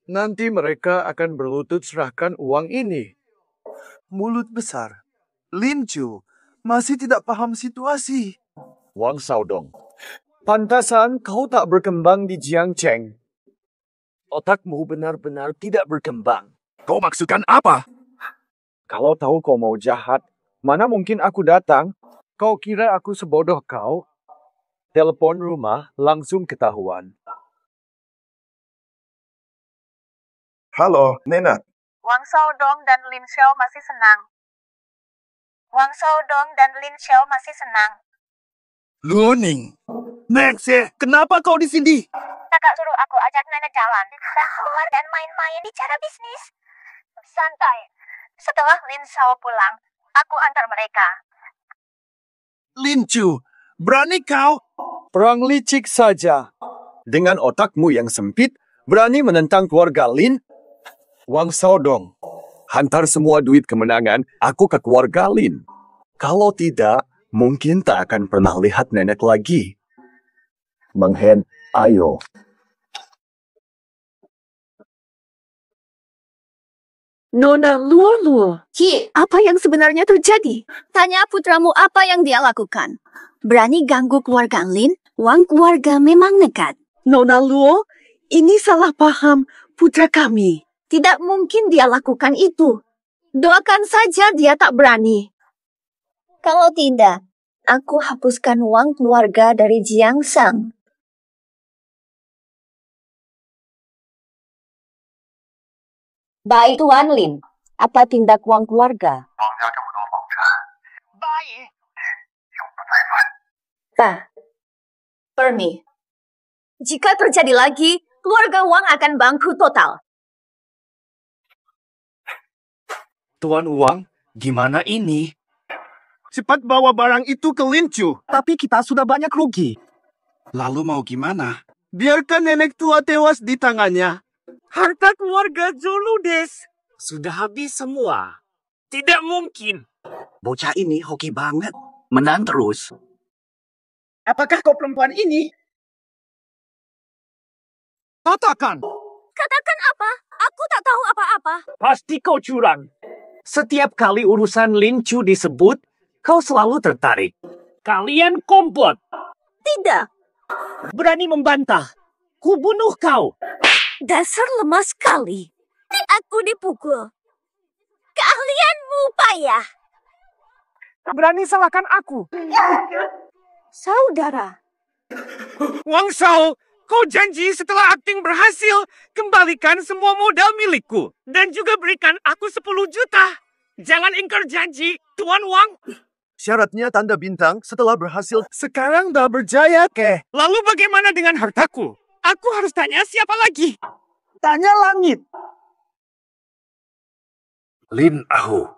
Speaker 7: Nanti mereka akan berlutut serahkan uang ini.
Speaker 11: Mulut besar. Lin Chu masih tidak paham situasi.
Speaker 7: Wang Xiaodong, pantasan kau tak berkembang di Jiangcheng. Otakmu benar-benar tidak berkembang.
Speaker 2: Kau maksudkan apa?
Speaker 7: Kalau tahu kau mau jahat, mana mungkin aku datang? Kau kira aku sebodoh kau? Telepon rumah langsung ketahuan.
Speaker 15: Halo, Nena.
Speaker 16: Wang Xiaodong dan Lin Xiao masih senang. Wang Xiaodong dan Lin Xiao masih senang.
Speaker 2: Luning. Max, kenapa kau di sini?
Speaker 16: Kakak suruh aku ajak nenek jalan. Keluar dan main-main bicara bisnis. Santai. Setelah Lin Xiao pulang, aku antar mereka.
Speaker 2: Lin Chu, berani kau?
Speaker 7: Perang licik saja. Dengan otakmu yang sempit, berani menentang keluarga Lin? Wang Xiaodong, hantar semua duit kemenangan aku ke keluarga Lin. Kalau tidak, mungkin tak akan pernah lihat nenek lagi. Meng Han, ayo.
Speaker 4: Nona Luo.
Speaker 1: Ki, apa yang sebenarnya terjadi? Tanya putramu apa yang dia lakukan. Berani ganggu keluarga Lin, Wang keluarga memang nekat.
Speaker 4: Nona Luo, ini salah paham putra kami.
Speaker 1: Tidak mungkin dia lakukan itu. Doakan saja dia tak berani. Kalau tidak, aku hapuskan Wang keluarga dari Jiangshan. Baik Tuan Lin, apa tindak Wang keluarga?
Speaker 16: Baik.
Speaker 1: Pak, Permi, jika terjadi lagi, keluarga Wang akan bangkrut total.
Speaker 3: Tuan Wang, gimana ini?
Speaker 2: Cepat bawa barang itu ke Lin Chu.
Speaker 3: Tapi kita sudah banyak rugi.
Speaker 11: Lalu mau gimana?
Speaker 2: Biarkan nenek tua tewas di tangannya.
Speaker 3: Harta keluarga Zuludes sudah habis semua. Tidak mungkin.
Speaker 14: Bocah ini hoki banget. Menang terus.
Speaker 3: Apakah kau perempuan ini?
Speaker 2: Katakan.
Speaker 10: Katakan apa? Aku tak tahu apa-apa.
Speaker 3: Pasti kau curang. Setiap kali urusan Lin Chu disebut, kau selalu tertarik. Kalian kompot.
Speaker 10: Tidak.
Speaker 3: Berani membantah. Kubunuh kau.
Speaker 10: Dasar lemah sekali. Aku dipukul. Keahlianmu payah.
Speaker 3: Berani salahkan aku.
Speaker 10: Saudara.
Speaker 3: Wang Xiao, kau janji setelah akting berhasil, kembalikan semua modal milikku. Dan juga berikan aku 10 juta. Jangan ingkar janji, Tuan Wang.
Speaker 7: Syaratnya tanda bintang setelah berhasil.
Speaker 3: Sekarang dah berjaya, ke? Lalu bagaimana dengan hartaku? Aku harus tanya siapa lagi? Tanya langit.
Speaker 2: Lin Aho.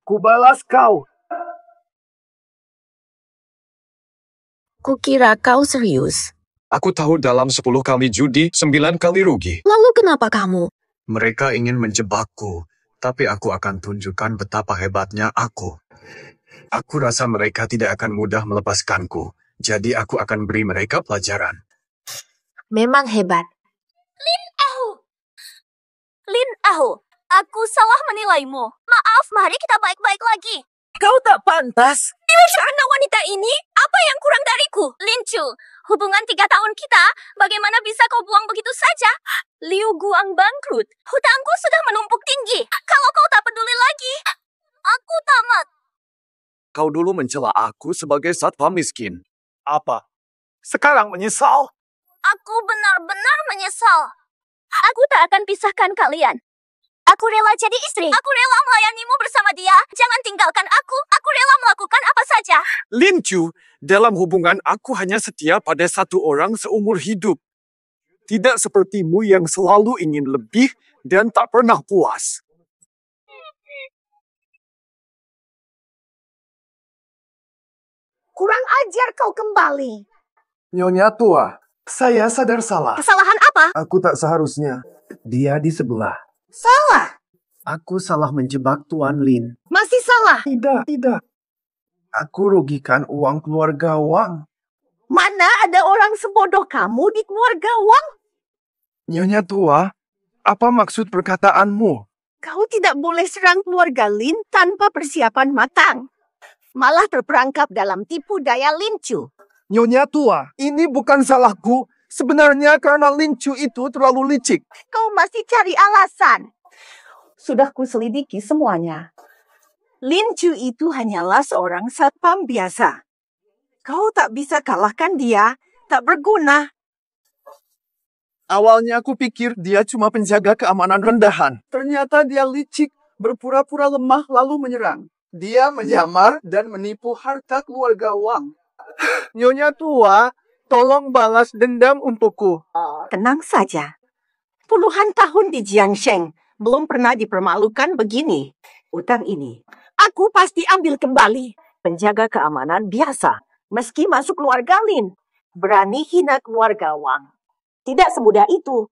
Speaker 3: Kubalas kau.
Speaker 4: Kukira kau serius.
Speaker 7: Aku tahu dalam 10 kali judi, 9 kali rugi.
Speaker 4: Lalu kenapa kamu?
Speaker 7: Mereka ingin menjebakku, tapi aku akan tunjukkan betapa hebatnya aku. Aku rasa mereka tidak akan mudah melepaskanku, jadi aku akan beri mereka pelajaran.
Speaker 4: Memang hebat.
Speaker 10: Lin Aho. Lin Aho, aku salah menilaimu. Maaf, mari kita baik-baik lagi.
Speaker 3: Kau tak pantas.
Speaker 10: Anak wanita ini, apa yang kurang dariku? Lin Chu, hubungan 3 tahun kita, bagaimana bisa kau buang begitu saja? Liu Guang bangkrut, hutangku sudah menumpuk tinggi. Kalau kau tak peduli lagi, aku tamat.
Speaker 7: Kau dulu mencela aku sebagai satpam miskin.
Speaker 3: Apa? Sekarang menyesal?
Speaker 10: Aku benar-benar menyesal. Aku tak akan pisahkan kalian. Aku rela jadi istri. Aku rela melayanimu bersama dia. Jangan tinggalkan aku. Aku rela melakukan apa saja.
Speaker 7: Lin Chu, dalam hubungan aku hanya setia pada satu orang seumur hidup. Tidak sepertimu yang selalu ingin lebih dan tak pernah puas.
Speaker 1: Kurang ajar kau kembali.
Speaker 11: Nyonya tua, saya sadar salah.
Speaker 1: Kesalahan apa?
Speaker 11: Aku tak seharusnya. Dia di sebelah.
Speaker 1: Salah.
Speaker 11: Aku salah menjebak Tuan Lin.
Speaker 1: Masih salah.
Speaker 11: Tidak. Aku rugikan uang keluarga Wang.
Speaker 1: Mana ada orang sebodoh kamu di keluarga Wang?
Speaker 11: Nyonya tua, apa maksud perkataanmu?
Speaker 1: Kau tidak boleh serang keluarga Lin tanpa persiapan matang. Malah terperangkap dalam tipu daya Lin Chu.
Speaker 11: Nyonya tua, ini bukan salahku. Sebenarnya karena Lin Chu itu terlalu licik.
Speaker 1: Kau masih cari alasan. Sudah kuselidiki semuanya. Lin Chu itu hanyalah seorang satpam biasa. Kau tak bisa kalahkan dia, tak berguna.
Speaker 11: Awalnya aku pikir dia cuma penjaga keamanan rendahan. Ternyata dia licik, berpura-pura lemah lalu menyerang. Dia menyamar dan menipu harta keluarga Wang.
Speaker 3: Nyonya tua, tolong balas dendam untukku.
Speaker 1: Tenang saja. Puluhan tahun di Jiangsheng belum pernah dipermalukan begini. Utang ini, aku pasti ambil kembali. Penjaga keamanan biasa, meski masuk keluarga Lin. Berani hina keluarga Wang. Tidak semudah itu.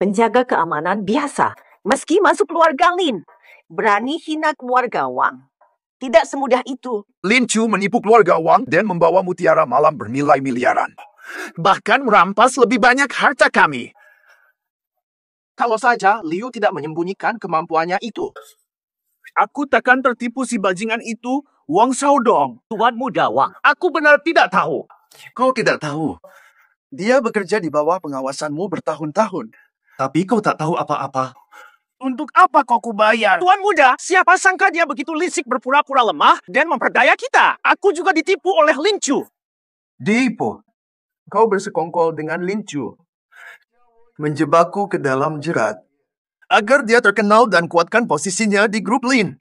Speaker 1: Penjaga keamanan biasa, meski masuk keluarga Lin. Berani hina keluarga Wang. Tidak semudah itu.
Speaker 15: Lin Chu menipu keluarga Wang dan membawa mutiara malam bernilai miliaran.
Speaker 2: Bahkan merampas lebih banyak harta kami. Kalau saja Liu tidak menyembunyikan kemampuannya itu. Aku takkan tertipu si bajingan itu, Wang Xiaodong.
Speaker 14: Tuan muda Wang.
Speaker 2: Aku benar tidak tahu.
Speaker 11: Kau tidak tahu. Dia bekerja di bawah pengawasanmu bertahun-tahun. Tapi kau tak tahu apa-apa.
Speaker 2: Untuk apa kau kubayar? Tuan muda, siapa sangka dia begitu licik berpura-pura lemah dan memperdaya kita? Aku juga ditipu oleh Lin Chu.
Speaker 11: Dipo, kau bersekongkol dengan Lin Chu. Menjebakku ke dalam jerat. Agar dia terkenal dan kuatkan posisinya di grup Lin.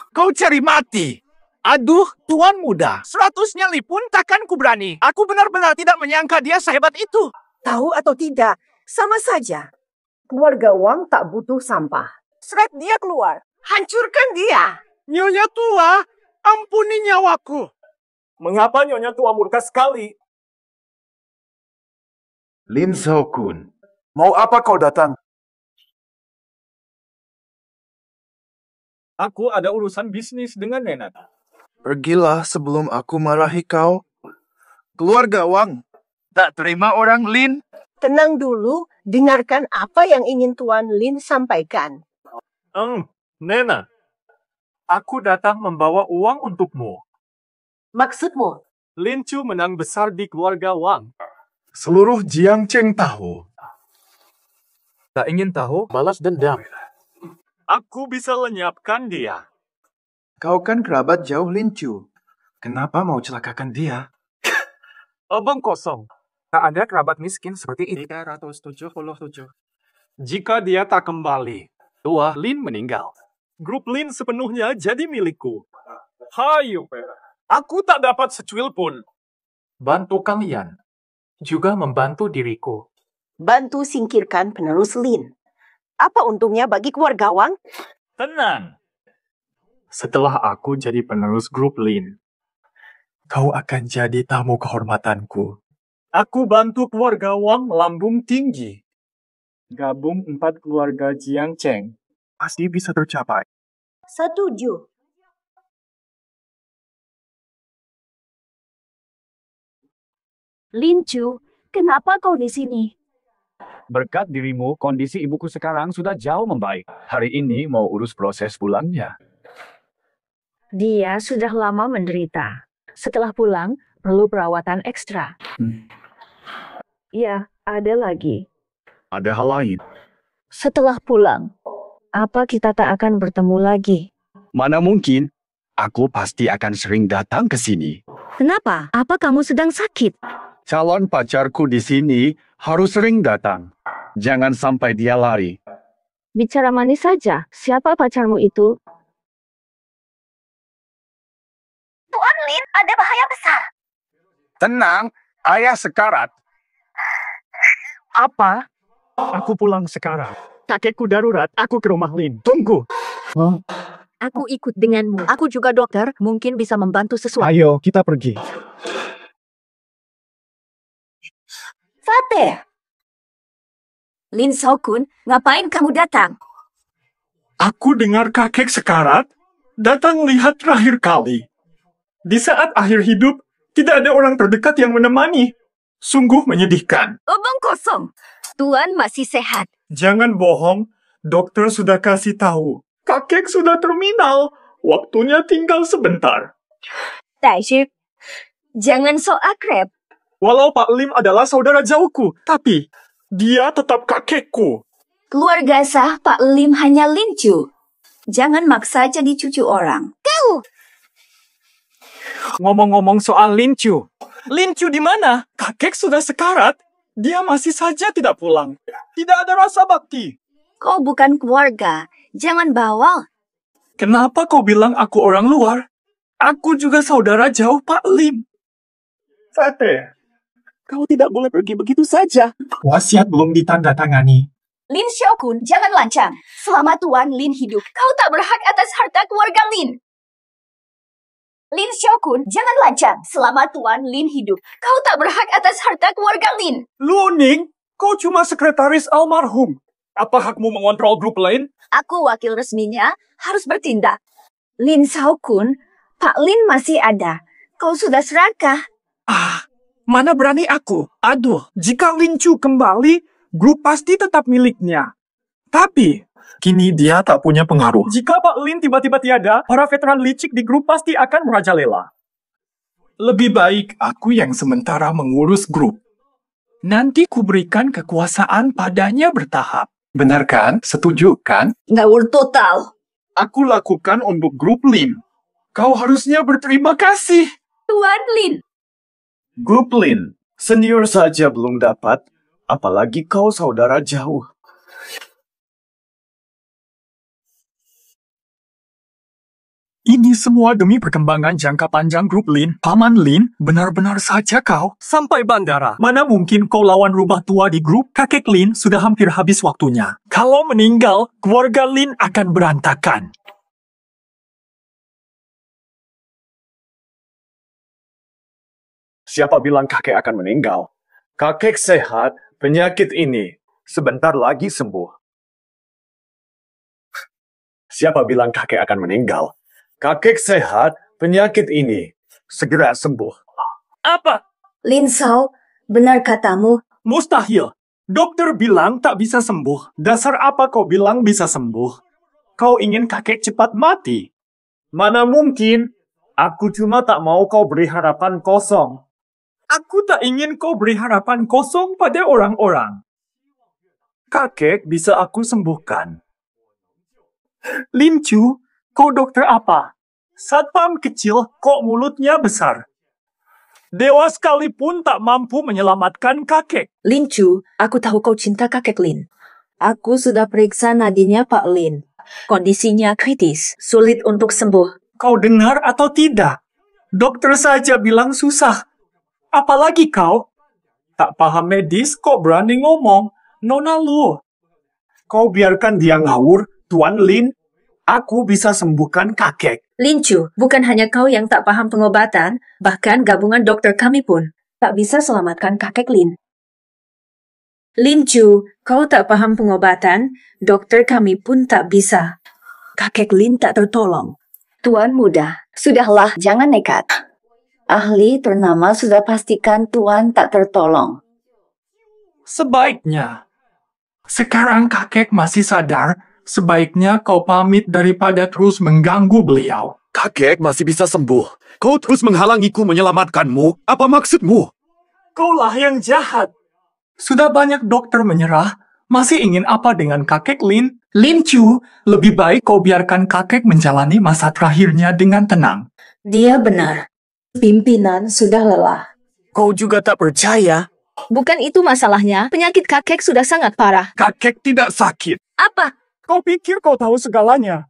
Speaker 2: Kau cari mati. Aduh, tuan muda. 100 nyali pun takkan ku berani. Aku benar-benar tidak menyangka dia sehebat itu.
Speaker 1: Tahu atau tidak, sama saja. Keluarga Wang tak butuh sampah. Seret dia keluar. Hancurkan dia.
Speaker 2: Nyonya tua, ampuni nyawaku.
Speaker 14: Mengapa Nyonya tua murka sekali?
Speaker 11: Lin Xiaokun, mau apa kau datang?
Speaker 17: Aku ada urusan bisnis dengan Nena.
Speaker 11: Pergilah sebelum aku marahi kau. Keluarga Wang tak terima orang Lin.
Speaker 1: Tenang dulu, dengarkan apa yang ingin Tuan Lin sampaikan.
Speaker 17: Nena, aku datang membawa uang untukmu.
Speaker 1: Maksudmu?
Speaker 17: Lin Chu menang besar di keluarga Wang.
Speaker 11: Seluruh Jiangsheng tahu.
Speaker 17: Tak ingin tahu, balas dendam. Aku bisa lenyapkan dia.
Speaker 11: Kau kan kerabat jauh Lin Chu. Kenapa mau celakakan dia?
Speaker 17: Abang kosong. Tak ada kerabat miskin seperti ini. 377. Jika dia tak kembali, tua Lin meninggal.
Speaker 3: Grup Lin sepenuhnya jadi milikku. Hayo, aku tak dapat secuil pun.
Speaker 2: Bantu kalian. Juga membantu diriku.
Speaker 1: Bantu singkirkan penerus Lin. Apa untungnya bagi keluarga Wang?
Speaker 3: Tenang. Setelah aku jadi penerus grup Lin, kau akan jadi tamu kehormatanku. Aku bantu keluarga Wang melambung tinggi. Gabung 4 keluarga Jiang Cheng. Pasti bisa tercapai.
Speaker 1: Setuju.
Speaker 10: Lin Chu, kenapa kau di sini?
Speaker 7: Berkat dirimu, kondisi ibuku sekarang sudah jauh membaik. Hari ini mau urus proses pulangnya.
Speaker 10: Dia sudah lama menderita. Setelah pulang, perlu perawatan ekstra. Ya, ada lagi.
Speaker 7: Ada hal lain.
Speaker 10: Setelah pulang, apa kita tak akan bertemu lagi?
Speaker 7: Mana mungkin? Aku pasti akan sering datang ke sini.
Speaker 10: Kenapa? Apa kamu sedang sakit?
Speaker 7: Calon pacarku di sini harus sering datang. Jangan sampai dia lari.
Speaker 10: Bicara manis saja. Siapa pacarmu itu?
Speaker 16: Tuan Lin, ada bahaya besar.
Speaker 2: Tenang, ayah sekarat.
Speaker 3: Apa? Aku pulang sekarang. Kakekku darurat, aku ke rumah Lin. Tunggu.
Speaker 10: Aku ikut denganmu. Aku juga dokter, mungkin bisa membantu sesuatu.
Speaker 3: Ayo, kita pergi.
Speaker 1: Fateh. Lin Shaokun, ngapain kamu datang?
Speaker 3: Aku dengar kakek sekarat datang lihat terakhir kali. Di saat akhir hidup, tidak ada orang terdekat yang menemani. Sungguh menyedihkan.
Speaker 1: Omong kosong. Tuan masih sehat.
Speaker 3: Jangan bohong, dokter sudah kasih tahu. Kakek sudah terminal. Waktunya tinggal sebentar.
Speaker 1: Taishik, jangan so akrab.
Speaker 3: Walau Pak Lim adalah saudara jauhku, tapi dia tetap kakekku.
Speaker 1: Keluarga sah Pak Lim hanya Lin Chu. Jangan maksa jadi cucu orang. Kau!
Speaker 3: Ngomong-ngomong soal Lin Chu. Lin Chu di mana? Kakek sudah sekarat. Dia masih saja tidak pulang. Tidak ada rasa bakti.
Speaker 1: Kau bukan keluarga. Jangan bawal.
Speaker 3: Kenapa kau bilang aku orang luar? Aku juga saudara jauh Pak Lim. Fateh, kau tidak boleh pergi begitu saja. Wasiat belum ditandatangani.
Speaker 1: Lin Shaokun, jangan lancang. Selama Tuan Lin hidup, kau tak berhak atas harta keluarga Lin. Lin Shaokun, jangan lancang. Selama Tuan Lin hidup, kau tak berhak atas harta keluarga Lin.
Speaker 3: Lu Ning, kau cuma sekretaris almarhum. Apa hakmu mengontrol grup lain?
Speaker 1: Aku wakil resminya, harus bertindak. Lin Shaokun, Pak Lin masih ada. Kau sudah serakah.
Speaker 3: Mana berani aku? Aduh, jika Lin Chu kembali, grup pasti tetap miliknya. Tapi, kini dia tak punya pengaruh. Jika Pak Lin tiba-tiba tiada, para veteran licik di grup pasti akan merajalela. Lebih baik aku yang sementara mengurus grup. Nanti kuberikan kekuasaan padanya bertahap. Benar kan? Setuju kan?
Speaker 1: Ngawur total.
Speaker 3: Aku lakukan untuk grup Lin. Kau harusnya berterima kasih.
Speaker 1: Tuan Lin.
Speaker 7: Grup Lin, senior saja belum dapat, apalagi kau saudara jauh.
Speaker 3: Ini semua demi perkembangan jangka panjang grup Lin. Paman Lin, benar-benar saja kau. Sampai bandara. Mana mungkin kau lawan rubah tua di grup? Kakek Lin sudah hampir habis waktunya. Kalau meninggal, keluarga Lin akan berantakan.
Speaker 7: Siapa bilang kakek akan meninggal? Kakek sehat, penyakit ini sebentar lagi sembuh. Siapa bilang kakek akan meninggal? Kakek sehat, penyakit ini segera sembuh.
Speaker 3: Apa?
Speaker 1: Lin Shao, benar katamu.
Speaker 3: Mustahil. Dokter bilang tak bisa sembuh. Dasar apa kau bilang bisa sembuh? Kau ingin kakek cepat mati? Mana mungkin? Aku cuma tak mau kau beri harapan kosong. Aku tak ingin kau beri harapan kosong pada orang-orang. Kakek bisa aku sembuhkan. Lin Chu, kau dokter apa? Satpam kecil, kok mulutnya besar? Dewa sekalipun tak mampu menyelamatkan kakek.
Speaker 4: Lin Chu, aku tahu kau cinta kakek Lin. Aku sudah periksa nadinya Pak Lin.
Speaker 10: Kondisinya kritis, sulit untuk sembuh.
Speaker 3: Kau dengar atau tidak? Dokter saja bilang susah. Apalagi kau? Tak paham medis kok berani ngomong. Nona Lu. Kau biarkan dia ngawur, Tuan Lin. Aku bisa sembuhkan kakek.
Speaker 10: Lin Chu, bukan hanya kau yang tak paham pengobatan, bahkan gabungan dokter kami pun tak bisa selamatkan kakek Lin. Lin Chu, kau tak paham pengobatan, dokter kami pun tak bisa. Kakek Lin tak tertolong.
Speaker 1: Tuan muda, sudahlah, jangan nekat. Ahli ternama sudah pastikan Tuan tak tertolong.
Speaker 2: Sebaiknya. Sekarang kakek masih sadar, sebaiknya kau pamit daripada terus mengganggu beliau.
Speaker 7: Kakek masih bisa sembuh. Kau terus menghalangiku menyelamatkanmu. Apa maksudmu?
Speaker 2: Kaulah yang jahat. Sudah banyak dokter menyerah. Masih ingin apa dengan kakek Lin? Lin Chu, lebih baik kau biarkan kakek menjalani masa terakhirnya dengan tenang.
Speaker 10: Dia benar. Pimpinan sudah lelah.
Speaker 7: Kau juga tak percaya?
Speaker 10: Bukan itu masalahnya. Penyakit kakek sudah sangat parah.
Speaker 7: Kakek tidak sakit.
Speaker 10: Apa?
Speaker 2: Kau pikir kau tahu segalanya?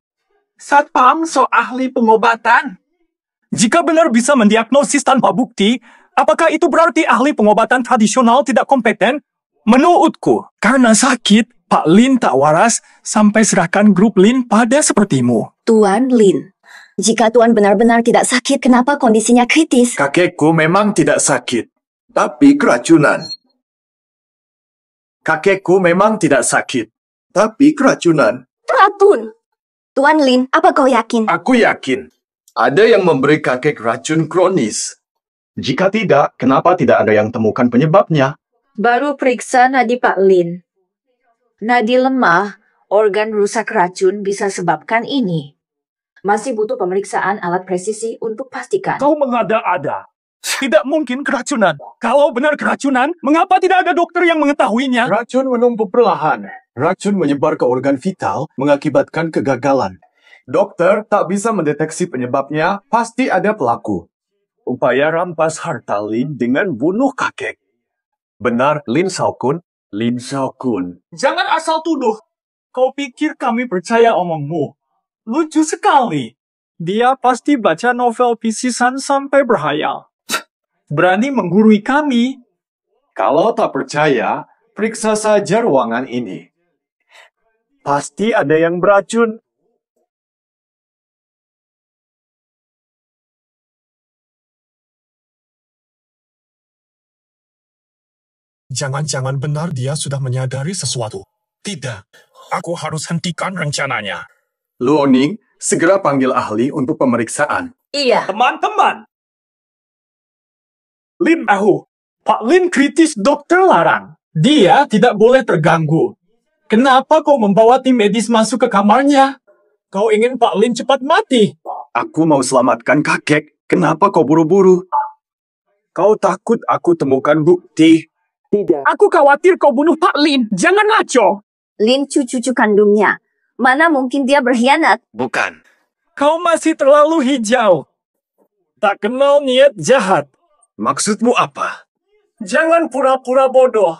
Speaker 2: Satpam so ahli pengobatan. Jika benar bisa mendiagnosis tanpa bukti, apakah itu berarti ahli pengobatan tradisional tidak kompeten? Menurutku, karena sakit, Pak Lin tak waras sampai serahkan grup Lin pada sepertimu.
Speaker 1: Tuan Lin, jika Tuan benar-benar tidak sakit, kenapa kondisinya kritis?
Speaker 7: Kakekku memang tidak sakit, tapi keracunan. Kakekku memang tidak sakit, tapi keracunan.
Speaker 1: Racun! Tuan Lin, apa kau yakin?
Speaker 7: Aku yakin. Ada yang memberi kakek racun kronis. Jika tidak, kenapa tidak ada yang temukan penyebabnya?
Speaker 10: Baru periksa nadi Pak Lin. Nadi lemah, organ rusak racun bisa sebabkan ini. Masih butuh pemeriksaan alat presisi untuk pastikan.
Speaker 2: Kau mengada-ada. Tidak mungkin keracunan. Kalau benar keracunan, mengapa tidak ada dokter yang mengetahuinya?
Speaker 7: Racun menumpuk perlahan. Racun menyebar ke organ vital, mengakibatkan kegagalan. Dokter tak bisa mendeteksi penyebabnya, pasti ada pelaku. Upaya rampas harta Lin dengan bunuh kakek. Benar, Lin Shaokun? Lin Shaokun.
Speaker 2: Jangan asal tuduh. Kau pikir kami percaya omongmu? Lucu sekali. Dia pasti baca novel pisisan sampai berhayal. Berani menggurui kami.
Speaker 7: Kalau tak percaya, periksa saja ruangan ini. Pasti ada yang beracun.
Speaker 2: Jangan-jangan benar dia sudah menyadari sesuatu. Tidak, aku harus hentikan rencananya.
Speaker 7: Luoning, segera panggil ahli untuk pemeriksaan.
Speaker 10: Iya.
Speaker 2: Teman-teman. Lin Ahu, Pak Lin kritis dokter larang. Dia tidak boleh terganggu. Kenapa kau membawa tim medis masuk ke kamarnya? Kau ingin Pak Lin cepat mati?
Speaker 7: Aku mau selamatkan kakek. Kenapa kau buru-buru? Kau takut aku temukan bukti?
Speaker 2: Tidak. Aku khawatir kau bunuh Pak Lin. Jangan ngaco.
Speaker 1: Lin cucu kandungnya. Mana mungkin dia berkhianat?
Speaker 7: Bukan.
Speaker 2: Kau masih terlalu hijau. Tak kenal niat jahat.
Speaker 7: Maksudmu apa?
Speaker 2: Jangan pura-pura bodoh.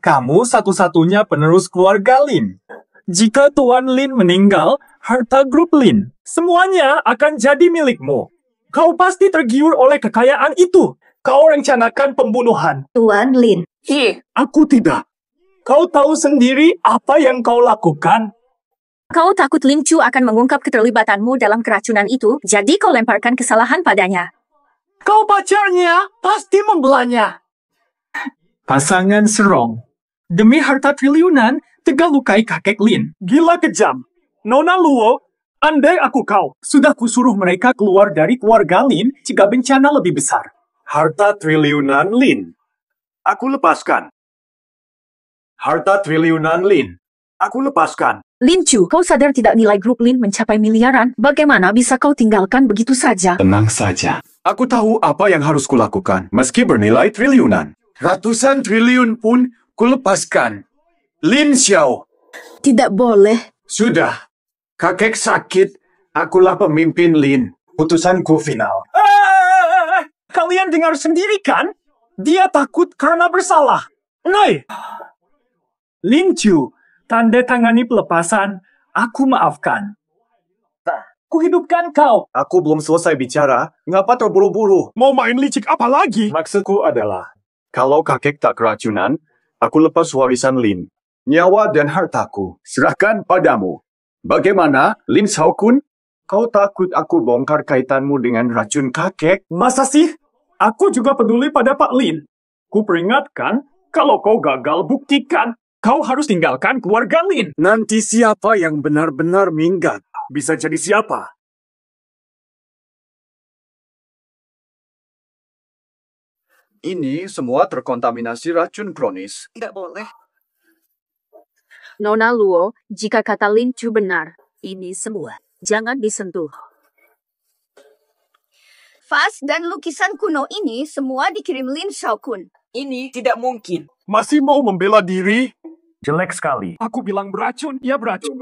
Speaker 2: Kamu satu-satunya penerus keluarga Lin. Jika Tuan Lin meninggal, harta grup Lin, semuanya akan jadi milikmu. Kau pasti tergiur oleh kekayaan itu. Kau rencanakan pembunuhan.
Speaker 1: Tuan Lin.
Speaker 2: Aku tidak. Kau tahu sendiri apa yang kau lakukan.
Speaker 10: Kau takut Lin Chu akan mengungkap keterlibatanmu dalam keracunan itu, jadi kau lemparkan kesalahan padanya.
Speaker 2: Kau pacarnya pasti membelanya. Pasangan serong. Demi harta triliunan, tega lukai kakek Lin. Gila kejam. Nona Luo, andai aku kau, sudah kusuruh mereka keluar dari keluarga Lin jika bencana lebih besar.
Speaker 7: Harta triliunan Lin. Aku lepaskan. Harta triliunan Lin. Aku lepaskan.
Speaker 10: Lin Chu, kau sadar tidak nilai grup Lin mencapai miliaran? Bagaimana bisa kau tinggalkan begitu saja?
Speaker 7: Tenang saja. Aku tahu apa yang harus kulakukan, meski bernilai triliunan. Ratusan triliun pun kulepaskan. Lin Xiao.
Speaker 10: Tidak boleh.
Speaker 7: Sudah. Kakek sakit. Akulah pemimpin Lin. Putusanku final.
Speaker 2: Kalian dengar sendiri kan? Dia takut karena bersalah. Lin Chu, tanda tangani pelepasan.
Speaker 14: Aku maafkan. Kuhidupkan kau.
Speaker 7: Aku belum selesai bicara. Ngapa terburu-buru?
Speaker 2: Mau main licik apa lagi?
Speaker 7: Maksudku adalah, kalau kakek tak keracunan, aku lepas warisan Lin. Nyawa dan hartaku serahkan padamu. Bagaimana, Lin Shaokun? Kau takut aku bongkar kaitanmu dengan racun kakek?
Speaker 14: Masa sih? Aku juga peduli pada Pak Lin. Ku peringatkan, kalau kau gagal buktikan, kau harus tinggalkan keluarga Lin.
Speaker 7: Nanti siapa yang benar-benar minggat?
Speaker 14: Bisa jadi siapa?
Speaker 7: Ini semua terkontaminasi racun kronis.
Speaker 4: Tidak boleh.
Speaker 10: Nona Luo, jika kata Lin Chu benar, ini semua jangan disentuh.
Speaker 1: Vas dan lukisan kuno ini semua dikirim Lin Shaokun.
Speaker 4: Ini tidak mungkin.
Speaker 2: Masih mau membela diri?
Speaker 14: Jelek sekali.
Speaker 2: Aku bilang beracun, ya beracun.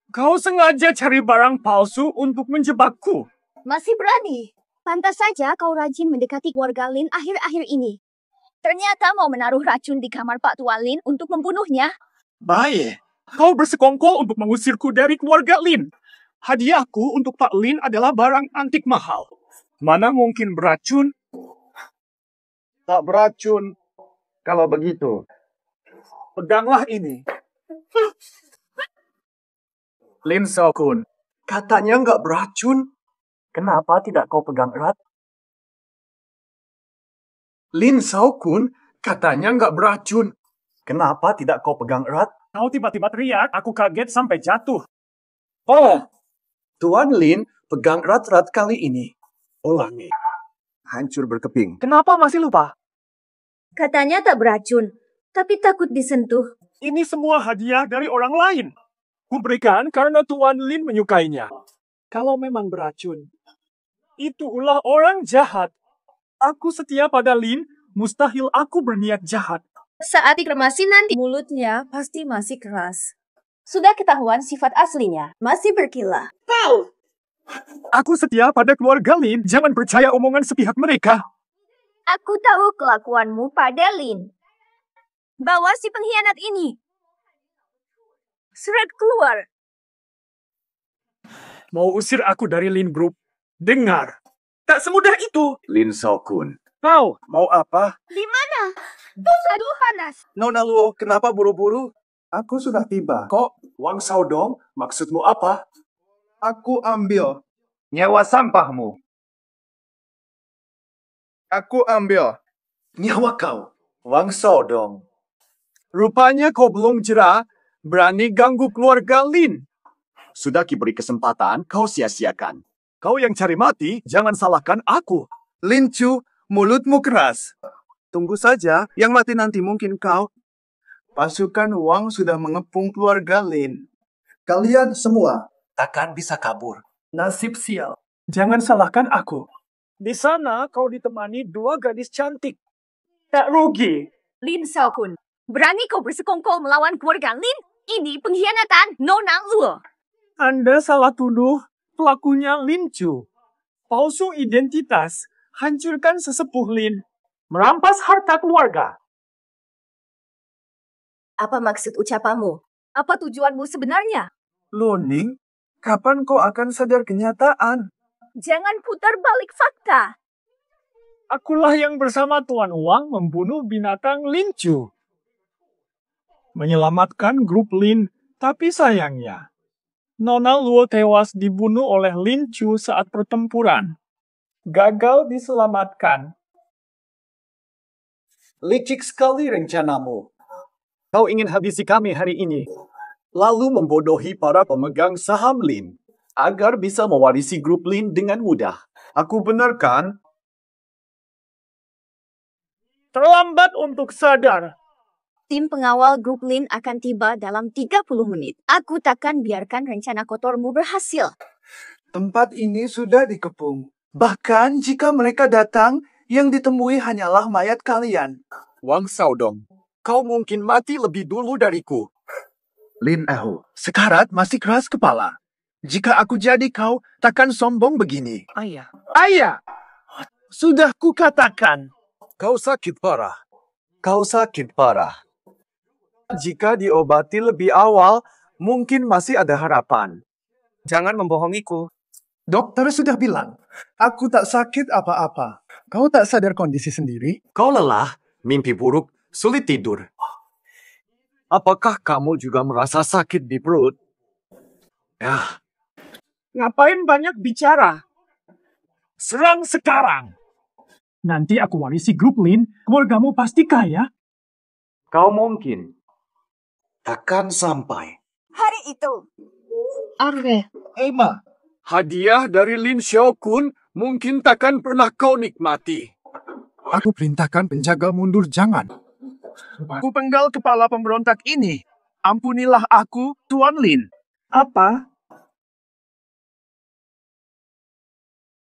Speaker 3: Kau sengaja cari barang palsu untuk menjebakku.
Speaker 1: Masih berani. Pantas saja kau rajin mendekati keluarga Lin akhir-akhir ini. Ternyata mau menaruh racun di kamar Pak Tua Lin untuk membunuhnya.
Speaker 3: Baik. Kau bersekongkol untuk mengusirku dari keluarga Lin. Hadiahku untuk Pak Lin adalah barang antik mahal. Mana mungkin beracun?
Speaker 7: Tak beracun. Kalau begitu,
Speaker 3: peganglah ini.
Speaker 7: Lin Shaokun, katanya nggak beracun.
Speaker 14: Kenapa tidak kau pegang erat?
Speaker 7: Lin Shaokun, katanya nggak beracun.
Speaker 14: Kenapa tidak kau pegang erat?
Speaker 3: Kau tiba-tiba teriak, aku kaget sampai jatuh.
Speaker 7: Oh, Tuan Lin pegang erat-erat kali ini. Ulangi. Hancur berkeping.
Speaker 3: Kenapa masih lupa?
Speaker 10: Katanya tak beracun, tapi takut disentuh.
Speaker 3: Ini semua hadiah dari orang lain. Kuberikan karena Tuan Lin menyukainya. Kalau memang beracun, itu ulah orang jahat. Aku setia pada Lin, mustahil aku berniat jahat.
Speaker 10: Saat dikremasi nanti, mulutnya pasti masih keras. Sudah ketahuan sifat aslinya, masih berkilah.
Speaker 3: Tahu! Aku setia pada keluarga Lin, jangan percaya omongan sepihak mereka.
Speaker 1: Aku tahu kelakuanmu pada Lin. Bawa si pengkhianat ini. Surat keluar.
Speaker 3: Mau usir aku dari Lin Group? Dengar, tak semudah itu.
Speaker 7: Lin Shaokun.
Speaker 3: Kau mau apa?
Speaker 1: Di mana? Aduh, panas.
Speaker 7: Nona Luo, kenapa buru-buru? Aku sudah tiba.
Speaker 2: Kok Wang Shaodong, maksudmu apa?
Speaker 11: Aku ambil.
Speaker 7: Nyawa sampahmu.
Speaker 11: Aku ambil.
Speaker 2: Nyawa kau.
Speaker 7: Wang Shaodong.
Speaker 3: Rupanya kau belum jera, berani ganggu keluarga Lin.
Speaker 7: Sudah diberi kesempatan, kau sia-siakan.
Speaker 3: Kau yang cari mati, jangan salahkan aku.
Speaker 11: Lin Chu, mulutmu keras. Tunggu saja, yang mati nanti mungkin kau. Pasukan Wang sudah mengepung keluarga Lin. Kalian semua
Speaker 2: Takkan bisa kabur.
Speaker 3: Nasib sial. Jangan salahkan aku. Di sana kau ditemani dua gadis cantik. Tak rugi.
Speaker 1: Lin Shaokun, berani kau bersekongkol melawan keluarga Lin? Ini pengkhianatan Nona Luo.
Speaker 3: Anda salah tuduh pelakunya Lin Chu. Palsu identitas, hancurkan sesepuh Lin. Merampas harta keluarga.
Speaker 10: Apa maksud ucapanmu? Apa tujuanmu sebenarnya?
Speaker 11: Luning, kapan kau akan sadar kenyataan?
Speaker 1: Jangan putar balik fakta.
Speaker 3: Akulah yang bersama Tuan Wang membunuh binatang Lin Chu. Menyelamatkan grup Lin, tapi sayangnya, Nona Luo tewas dibunuh oleh Lin Chu saat pertempuran. Gagal diselamatkan.
Speaker 7: Licik sekali rencanamu. Kau ingin habisi kami hari ini, lalu membodohi para pemegang saham Lin, agar bisa mewarisi grup Lin dengan mudah.
Speaker 11: Aku benar kan?
Speaker 3: Terlambat untuk sadar.
Speaker 10: Tim pengawal grup Lin akan tiba dalam 30 menit. Aku takkan biarkan rencana kotormu berhasil.
Speaker 11: Tempat ini sudah dikepung. Bahkan jika mereka datang, yang ditemui hanyalah mayat kalian.
Speaker 7: Wang Shaodong, kau mungkin mati lebih dulu dariku.
Speaker 11: Lin Aho, sekarat masih keras kepala. Jika aku jadi kau, takkan sombong begini.
Speaker 3: Ayah. Ayah! Sudah kukatakan.
Speaker 7: Kau sakit parah. Kau sakit parah.
Speaker 3: Jika diobati lebih awal,
Speaker 7: Mungkin masih ada harapan.
Speaker 3: Jangan membohongiku.
Speaker 11: Dokter sudah bilang, aku tak sakit apa-apa. Kau tak sadar kondisi sendiri?
Speaker 7: Kau lelah, mimpi buruk, sulit tidur. Apakah kamu juga merasa sakit di perut? Ya,
Speaker 2: Ngapain banyak bicara? Serang sekarang.
Speaker 18: Nanti aku warisi grup Lin, keluargamu pasti kaya.
Speaker 7: kau mungkin takkan sampai.
Speaker 1: Hari itu.
Speaker 4: Arve.
Speaker 2: Emma, hadiah dari Lin Xiaokun mungkin takkan pernah kau nikmati.
Speaker 11: Aku perintahkan penjaga mundur, jangan.
Speaker 2: Aku penggal kepala pemberontak ini. Ampunilah aku, Tuan Lin.
Speaker 17: Apa?